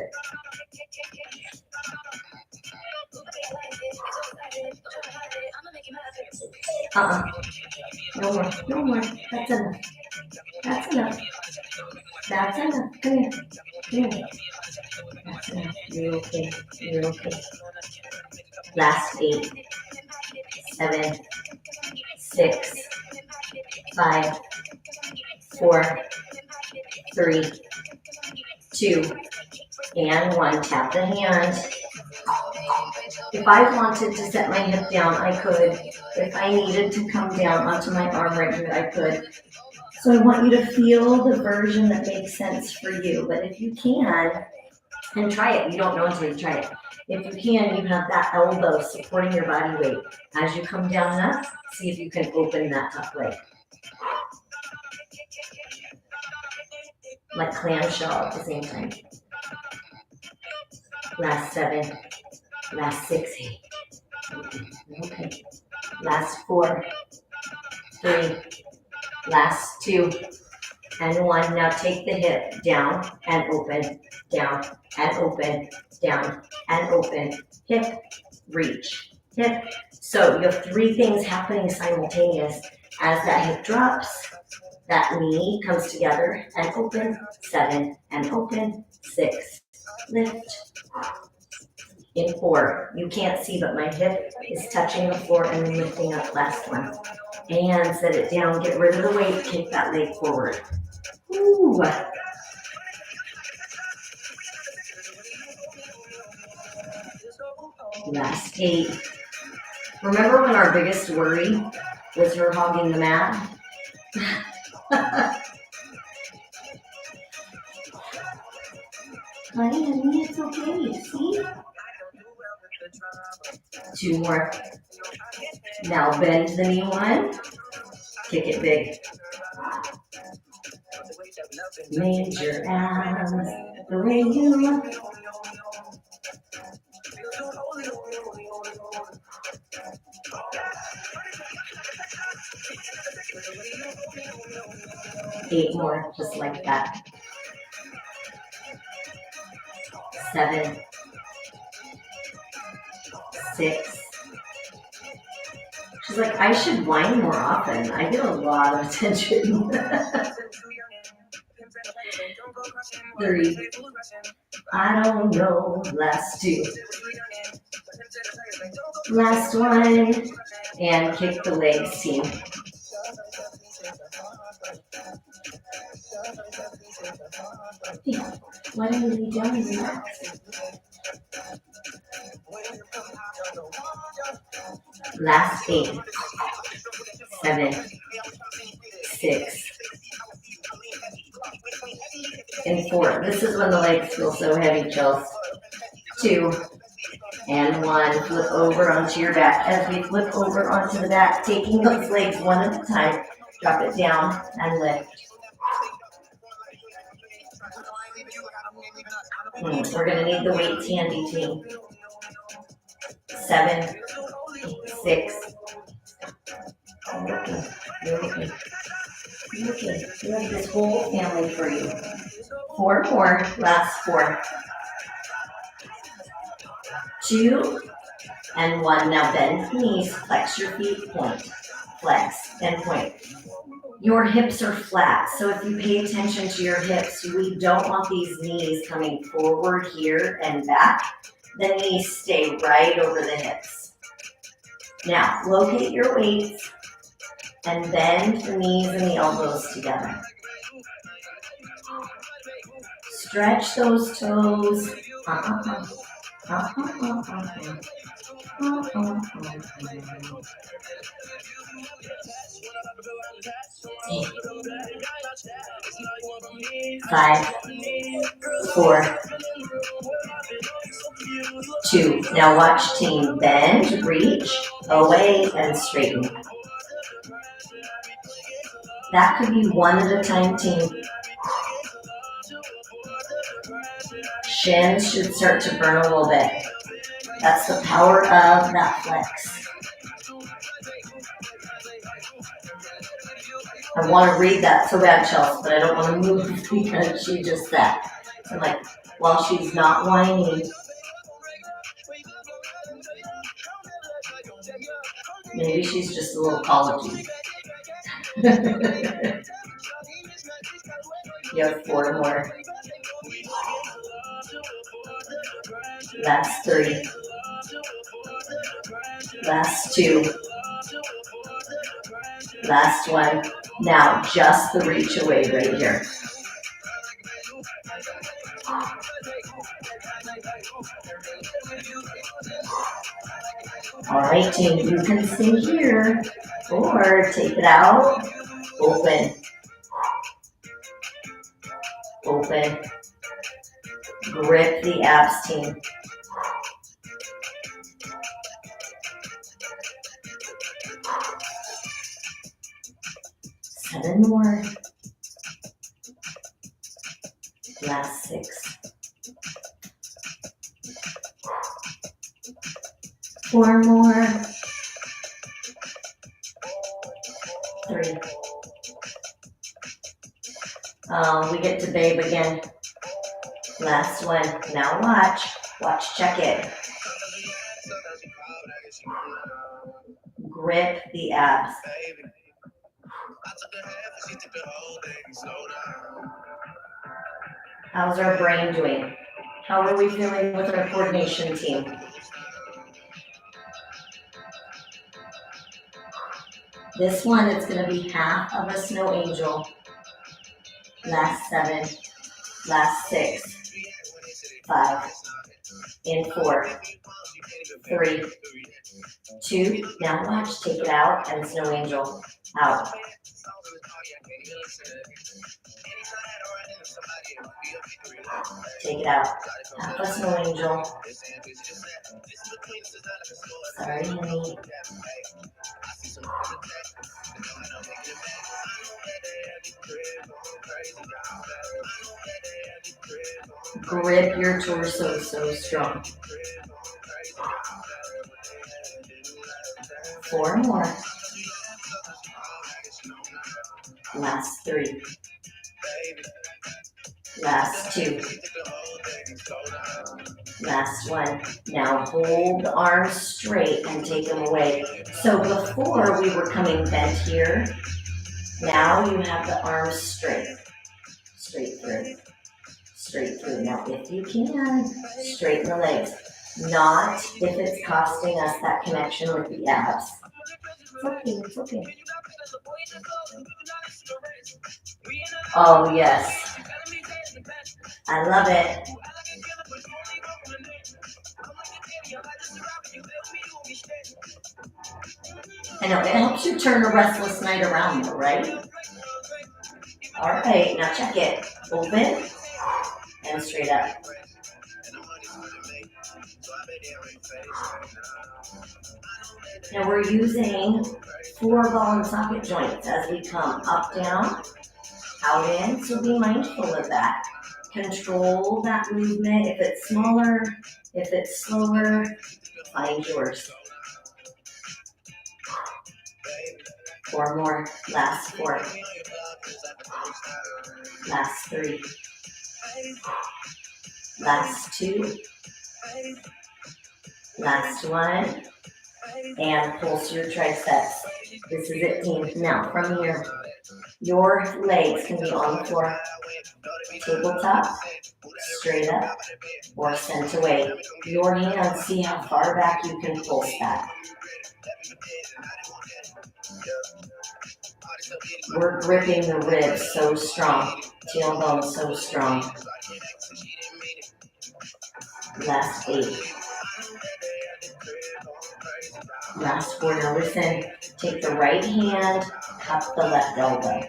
No more, no more. That's enough. That's enough. That's enough. Come here. Come here. That's enough. You're okay. You're okay. Last 8, 7, 6, 5, 4, 3, 2, and 1. Tap the hand. If I wanted to set my hip down, I could. If I needed to come down onto my arm right here, I could. So I want you to feel the version that makes sense for you. But if you can, and try it. You don't know until you try it. If you can, you have that elbow supporting your body weight. As you come down up, see if you can open that top leg. Like clamshell at the same time. Last 7, last 6, okay. Last 4, 3, last 2, and 1. Now take the hip down and open, down and open, down and open, hip, reach, hip. So you have 3 things happening simultaneous. As that hip drops, that knee comes together and open, 7, and open, 6, lift. In 4, you can't see, but my hip is touching the floor and then lifting up. Last 1. And set it down, get rid of the weight, kick that leg forward. Ooh. Last 8. Remember when our biggest worry was her hogging the mat? Honey, it's okay, see? 2 more. Now bend the knee 1. Kick it big. Major abs, the way you look. Eight more, just like that. 7, 6. She's like, I should whine more often. I get a lot of attention. 3. I don't know. Last 2. Last 1. And kick the legs, team. Hey, why don't you lay down and relax? Last 8, 7, 6, and 4. This is when the legs feel so heavy, chills. 2, and 1. Flip over onto your back. As we flip over onto the back, taking those legs one at a time, drop it down and lift. We're going to need the weights handy, team. 7, 6. You're okay. You're okay. You're okay. You have this whole family for you. 4 more. Last 4. 2 and 1. Now bend the knees. Flex your feet. Point. Flex and point. Your hips are flat, so if you pay attention to your hips, we don't want these knees coming forward here and back. The knees stay right over the hips. Now, locate your weights and bend the knees and the elbows together. Stretch those toes. 5, 4, 2. Now watch, team. Bend, reach, away, and straighten. That could be one at a time, team. Shins should start to burn a little bit. That's the power of that flex. I want to read that so bad, Chelsea, but I don't want to move because she just said. I'm like, while she's not whining, maybe she's just a little colicky. You have 4 more. Last 3. Last 2. Last 1. Now just the reach away right here. All right, team, you can stay here or take it out. Open. Open. Grip the abs, team. Seven more. Last 6. 4 more. 3. We get to babe again. Last one. Now watch. Watch, check it. Grip the abs. How's our brain doing? How are we feeling with our coordination team? This one is going to be half of a snow angel. Last 7. Last 6. 5. In 4. 3. 2. Now watch. Take it out and snow angel out. Take it out. Half a snow angel. Sorry, honey. Grip your torso so strong. 4 more. Last 3. Last 2. Last 1. Now hold the arms straight and take them away. So before we were coming bent here, now you have the arms straight. Straight through. Straight through. Now if you can, straighten the legs. Not if it's costing us that connection with the abs. It's okay, it's okay. Oh yes. I love it. I know, it helps you turn a restless night around though, right? All right, now check it. Open and straight up. Now we're using 4 ball and socket joints as we come up, down, out, in. So be mindful of that. Control that movement. If it's smaller, if it's slower, find yours. 4 more. Last 4. Last 3. Last 2. Last 1. And pulse your triceps. This is it, team. Now, from here, your legs can be on the floor. Tabletop, straight up, or sent away. Your hands, see how far back you can pulse that. We're gripping the ribs so strong. Tailbone so strong. Last 8. Last 4. Now listen, take the right hand, cup the left elbow.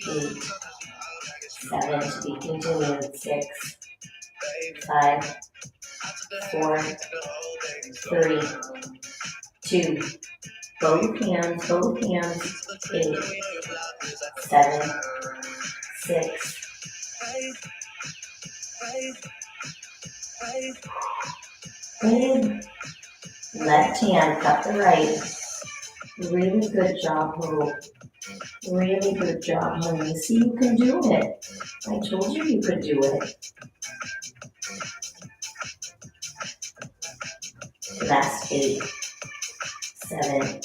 8. 7 to be continued. 6. 5, 4, 3, 2, both hands, 8, 7, 6, 8. Left hand, cut the right. Really good job, Hope. Really good job, honey. See, you can do it. I told you you could do it. Last 8, 7,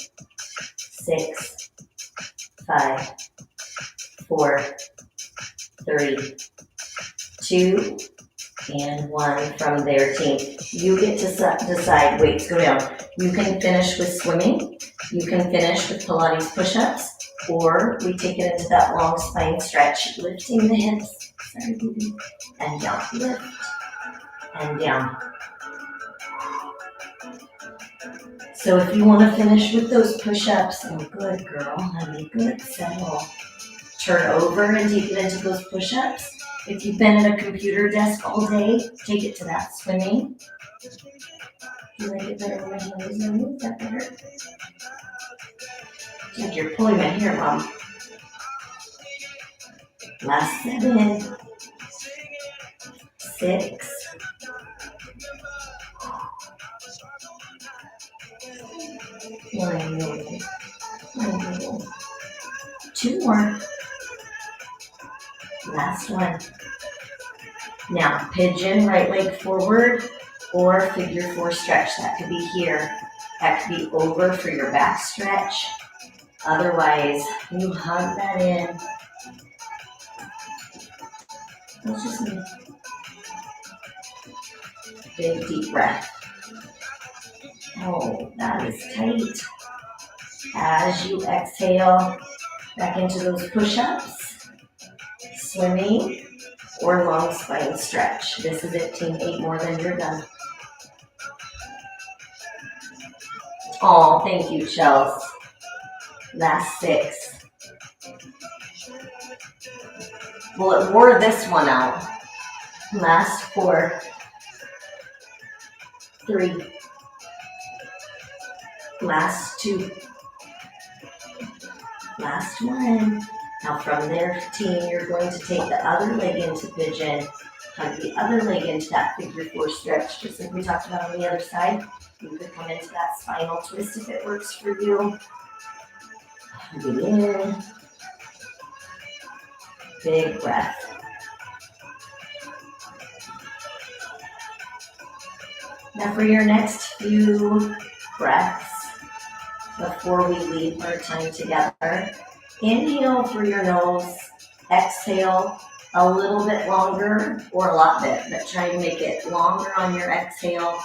6, 5, 4, 3, 2, and 1 from their team. You get to decide, weights go down. You can finish with swimming. You can finish with Pilates push-ups, or we take it into that long spine stretch, lifting the hips. Sorry, baby. And down, lift, and down. So if you want to finish with those push-ups, oh, good girl, honey, good, settle. Turn over and take it into those push-ups. If you've been at a computer desk all day, take it to that swimming. Do you like it better when my hand is on you? Is that better? It's like you're pulling my hair, Mom. Last 7, 6, 1, 2 more. Last one. Now, pigeon, right leg forward, or figure 4 stretch. That could be here. That could be over for your back stretch. Otherwise, you hug that in. That's just me. Big, deep breath. Oh, that is tight. As you exhale, back into those push-ups, swimming, or long spine stretch. This is it, team. 8 more, then you're done. Oh, thank you, Chels. Last 6. Well, it wore this one out. Last 4. 3. Last 2. Last 1. Now from there, team, you're going to take the other leg into pigeon, hug the other leg into that figure 4 stretch, just like we talked about on the other side. You could come into that spinal twist if it works for you. Hug it in. Big breath. Now for your next few breaths, before we leave our time together, inhale through your nose, exhale a little bit longer or a lot bit, but try to make it longer on your exhale,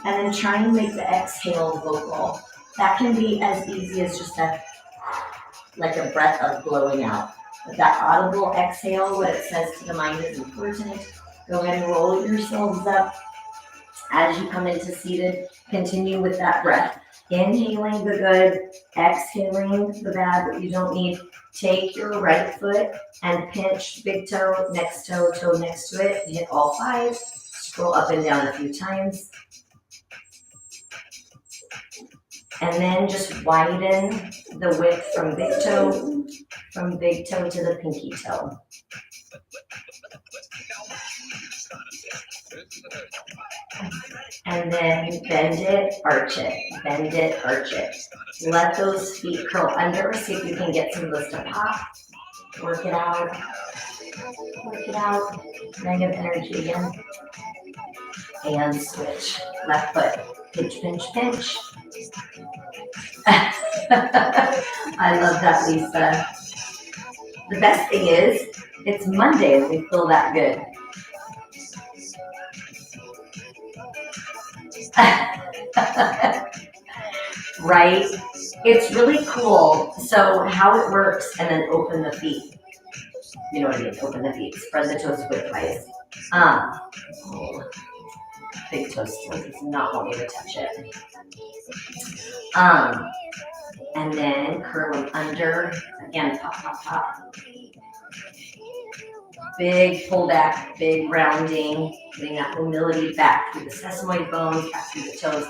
and then try and make the exhale vocal. That can be as easy as just like a breath of blowing out. But that audible exhale, what it says to the mind is important. Go ahead and roll yourselves up. As you come into seated, continue with that breath. Inhaling the good, exhaling the bad, what you don't need. Take your right foot and pinch big toe, next toe, toe next to it. Hit all 5. Scroll up and down a few times. And then just widen the width from big toe to the pinky toe. And then bend it, arch it, bend it, arch it. Let those feet curl under. See if you can get some of those to pop. Work it out. Work it out. Negative energy again. And switch. Left foot. Pinch, pinch, pinch. I love that, Lisa. The best thing is, it's Monday and we feel that good. Right? It's really cool. So how it works, and then open the feet. You know what I mean? Open the feet. Spread the toes widthwise. Big toe still does not want me to touch it. And then curl them under. Again, pop, pop, pop. Big pull back, big rounding, getting that mobility back through the sesamoid bones, back through the toes.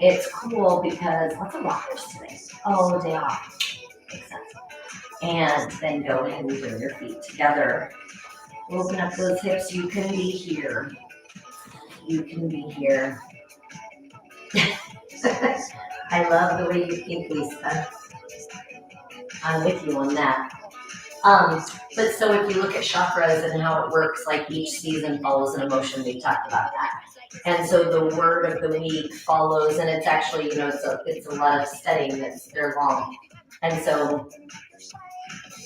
It's cool because lots of walkers today. Oh, day off. Makes sense. And then go ahead and bring your feet together. Open up those hips. You can be here. You can be here. I love the way you think, Lisa. I'm with you on that. But so if you look at chakras and how it works, like each season follows an emotion, we talked about that. And so the word of the week follows, and it's actually, it's a lot of studying they're long. And so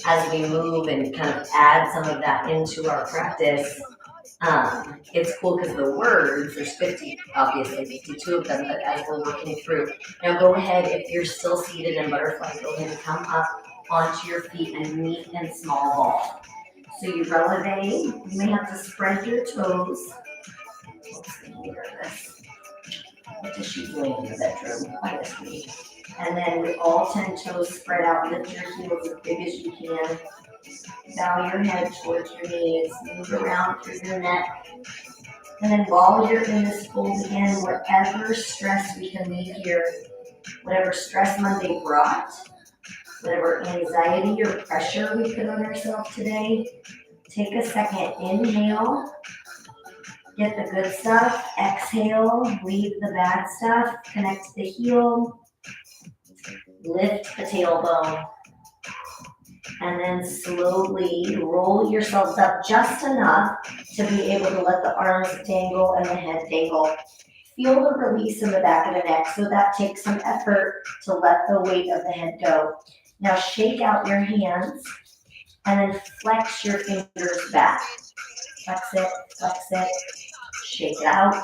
as we move and kind of add some of that into our practice, it's cool because the words, there's 50, obviously 52 of them, but as we're working through, now go ahead, if you're still seated in butterfly, go ahead and come up onto your feet and meet in small ball. So you releve, you may have to spread your toes. What is she doing in the bedroom? Quiet me. And then with all 10 toes spread out, lift your heels as big as you can. Bow your head towards your knees, move around through your neck. And then while you're in this fold again, whatever stress we can leave here, whatever stress Monday brought, whatever anxiety or pressure we put on ourselves today, take a second, inhale, get the good stuff, exhale, leave the bad stuff, connect the heel, lift the tailbone, and then slowly roll yourselves up just enough to be able to let the arms dangle and the head dangle. Feel the release in the back of the neck, so that takes some effort to let the weight of the head go. Now shake out your hands and then flex your fingers back. Flex it, shake it out.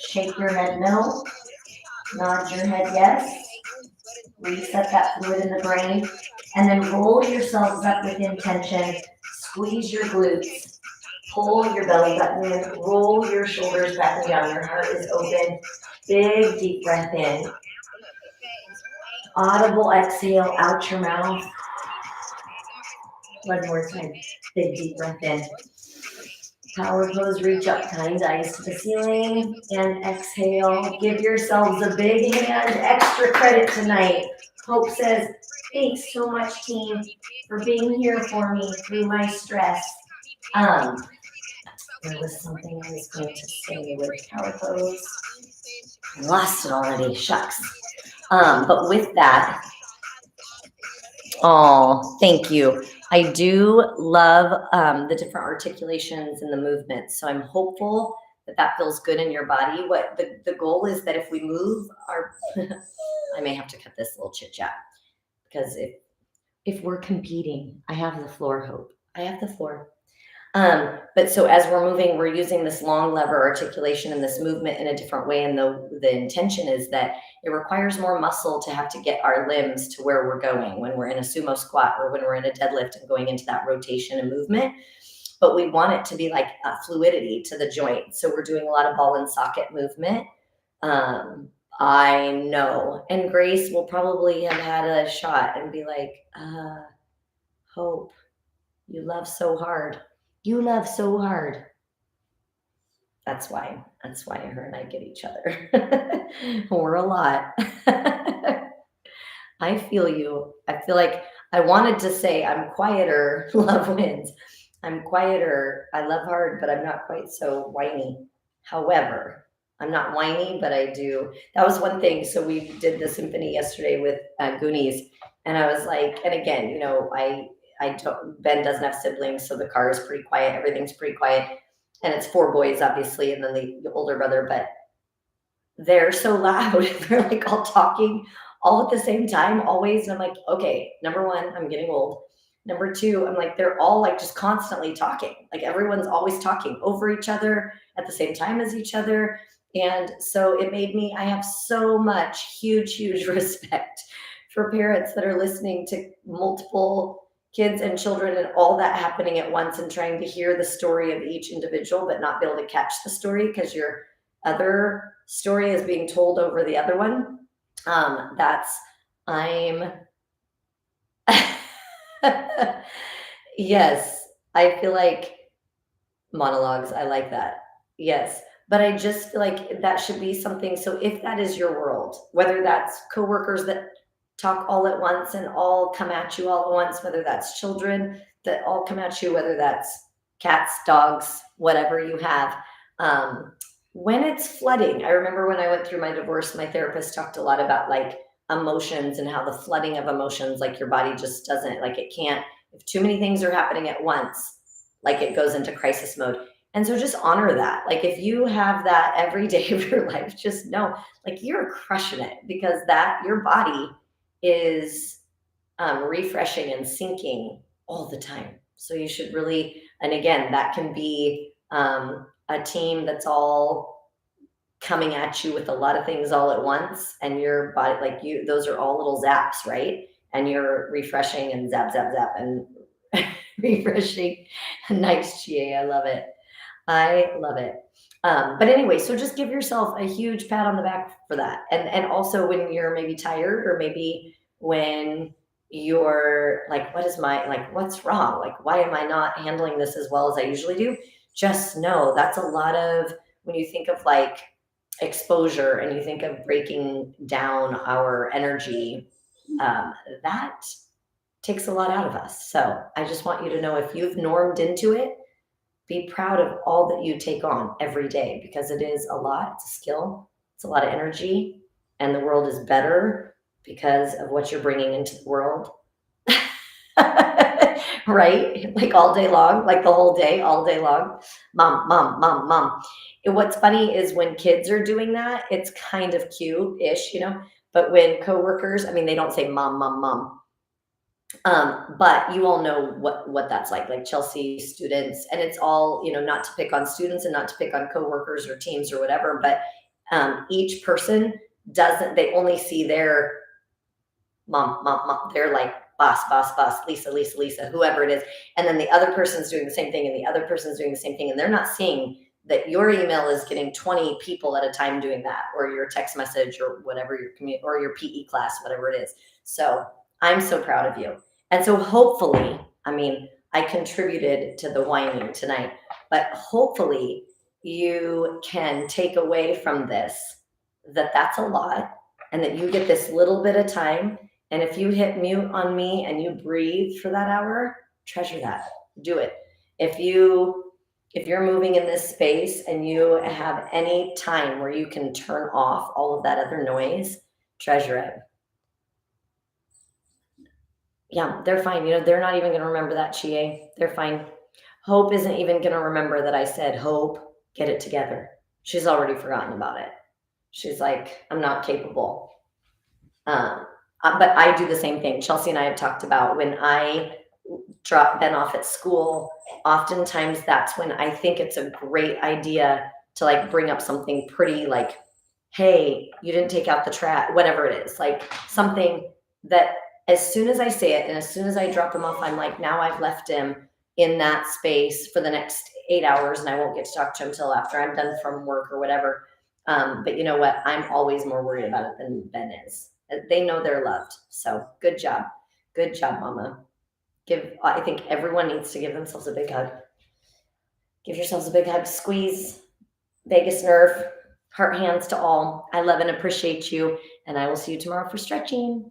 Shake your head no, nod your head yes. Reset that fluid in the brain. And then roll yourselves up with intention. Squeeze your glutes. Pull your belly button in. Roll your shoulders back and down. Your heart is open. Big deep breath in. Audible exhale out your mouth. One more time. Big deep breath in. Power pose, reach up, kind eyes to the ceiling. And exhale. Give yourselves a big hand. Extra credit tonight. Hope says, thanks so much, team, for being here for me through my stress. There was something I was going to say with power pose. I lost it already. Shucks. But with that, oh, thank you. I do love the different articulations and the movements. So I'm hopeful that feels good in your body. What the goal is that if we move our, I may have to cut this little chit chat because if we're competing, I have the floor, Hope. I have the floor. But so as we're moving, we're using this long lever articulation and this movement in a different way. And the intention is that it requires more muscle to have to get our limbs to where we're going when we're in a sumo squat or when we're in a deadlift and going into that rotation and movement. But we want it to be like a fluidity to the joint. So we're doing a lot of ball and socket movement. I know. And Grace will probably have had a shot and be like, Hope, you love so hard. You love so hard. That's why her and I get each other. We're a lot. I feel you. I feel like I wanted to say I'm quieter, love wins. I'm quieter, I love hard, but I'm not quite so whiny. However, I'm not whiny, but I do. That was one thing. So we did the symphony yesterday with Goonies. And I was like, and again, Ben doesn't have siblings, so the car is pretty quiet. Everything's pretty quiet. And it's 4 boys, obviously, and then the older brother, but they're so loud. They're like all talking all at the same time, always. And I'm like, okay, number one, I'm getting old. Number two, I'm like, they're all like just constantly talking. Like everyone's always talking over each other at the same time as each other. And so it made me, I have so much huge respect for parents that are listening to multiple kids and children and all that happening at once and trying to hear the story of each individual, but not be able to catch the story because your other story is being told over the other one. Yes, I feel like monologues, I like that. Yes, but I just feel like that should be something, so if that is your world, whether that's coworkers that talk all at once and all come at you all at once, whether that's children that all come at you, whether that's cats, dogs, whatever you have, um, when it's flooding, I remember when I went through my divorce, my therapist talked a lot about, like, emotions and how the flooding of emotions, like, your body just doesn't, like, it can't, if too many things are happening at once, like it goes into crisis mode. And so just honor that. Like if you have that every day of your life, just know like you're crushing it because that your body is refreshing and syncing all the time. So you should really, and again, that can be a team that's all coming at you with a lot of things all at once, and your body, like you, those are all little zaps, right? And you're refreshing and zap, zap, zap, and refreshing. Nice, GA. I love it. I love it. But anyway, so just give yourself a huge pat on the back for that. And also when you're maybe tired or maybe when you're like, what is my, like, what's wrong? Like, why am I not handling this as well as I usually do? Just know that's a lot of, when you think of like exposure and you think of breaking down our energy, um, that takes a lot out of us. So I just want you to know if you've normed into it, be proud of all that you take on every day because it is a lot. It's a skill, it's a lot of energy, and the world is better because of what you're bringing into the world. Right? Like all day long, like the whole day, all day long. Mom, mom, mom, mom. And what's funny is when kids are doing that, it's kind of cute ish, you know? But when coworkers, I mean, they don't say mom, mom, mom, but you all know what that's like Chelsea students, and it's all, you know, not to pick on students and not to pick on coworkers or teams or whatever, but each person doesn't, they only see their mom, mom, mom. They're like boss, boss, boss, Lisa, Lisa, Lisa, whoever it is. And then the other person's doing the same thing and the other person's doing the same thing. And they're not seeing that your email is getting 20 people at a time doing that, or your text message or whatever your commute or your PE class, whatever it is. So I'm so proud of you. And so hopefully, I mean, I contributed to the whining tonight, but hopefully you can take away from this that that's a lot and that you get this little bit of time, and if you hit mute on me and you breathe for that hour, treasure that. Do it. If you if you're moving in this space and you have any time where you can turn off all of that other noise, treasure it. Yeah, they're fine. You know, they're not even going to remember that, Chie. They're fine. Hope isn't even going to remember that I said, Hope, get it together. She's already forgotten about it. She's like, I'm not capable. Um, but I do the same thing. Chelsea and I have talked about when I drop Ben off at school, oftentimes that's when I think it's a great idea to like bring up something pretty like, hey, you didn't take out the trash, whatever it is, like something that as soon as I say it and as soon as I drop him off, I'm like, now I've left him in that space for the next 8 hours and I won't get to talk to him till after I'm done from work or whatever. But you know what? I'm always more worried about it than Ben is. They know they're loved. So good job. Good job, mama. I think everyone needs to give themselves a big hug. Give yourselves a big hug, squeeze, vagus nerve, heart hands to all. I love and appreciate you, and I will see you tomorrow for stretching.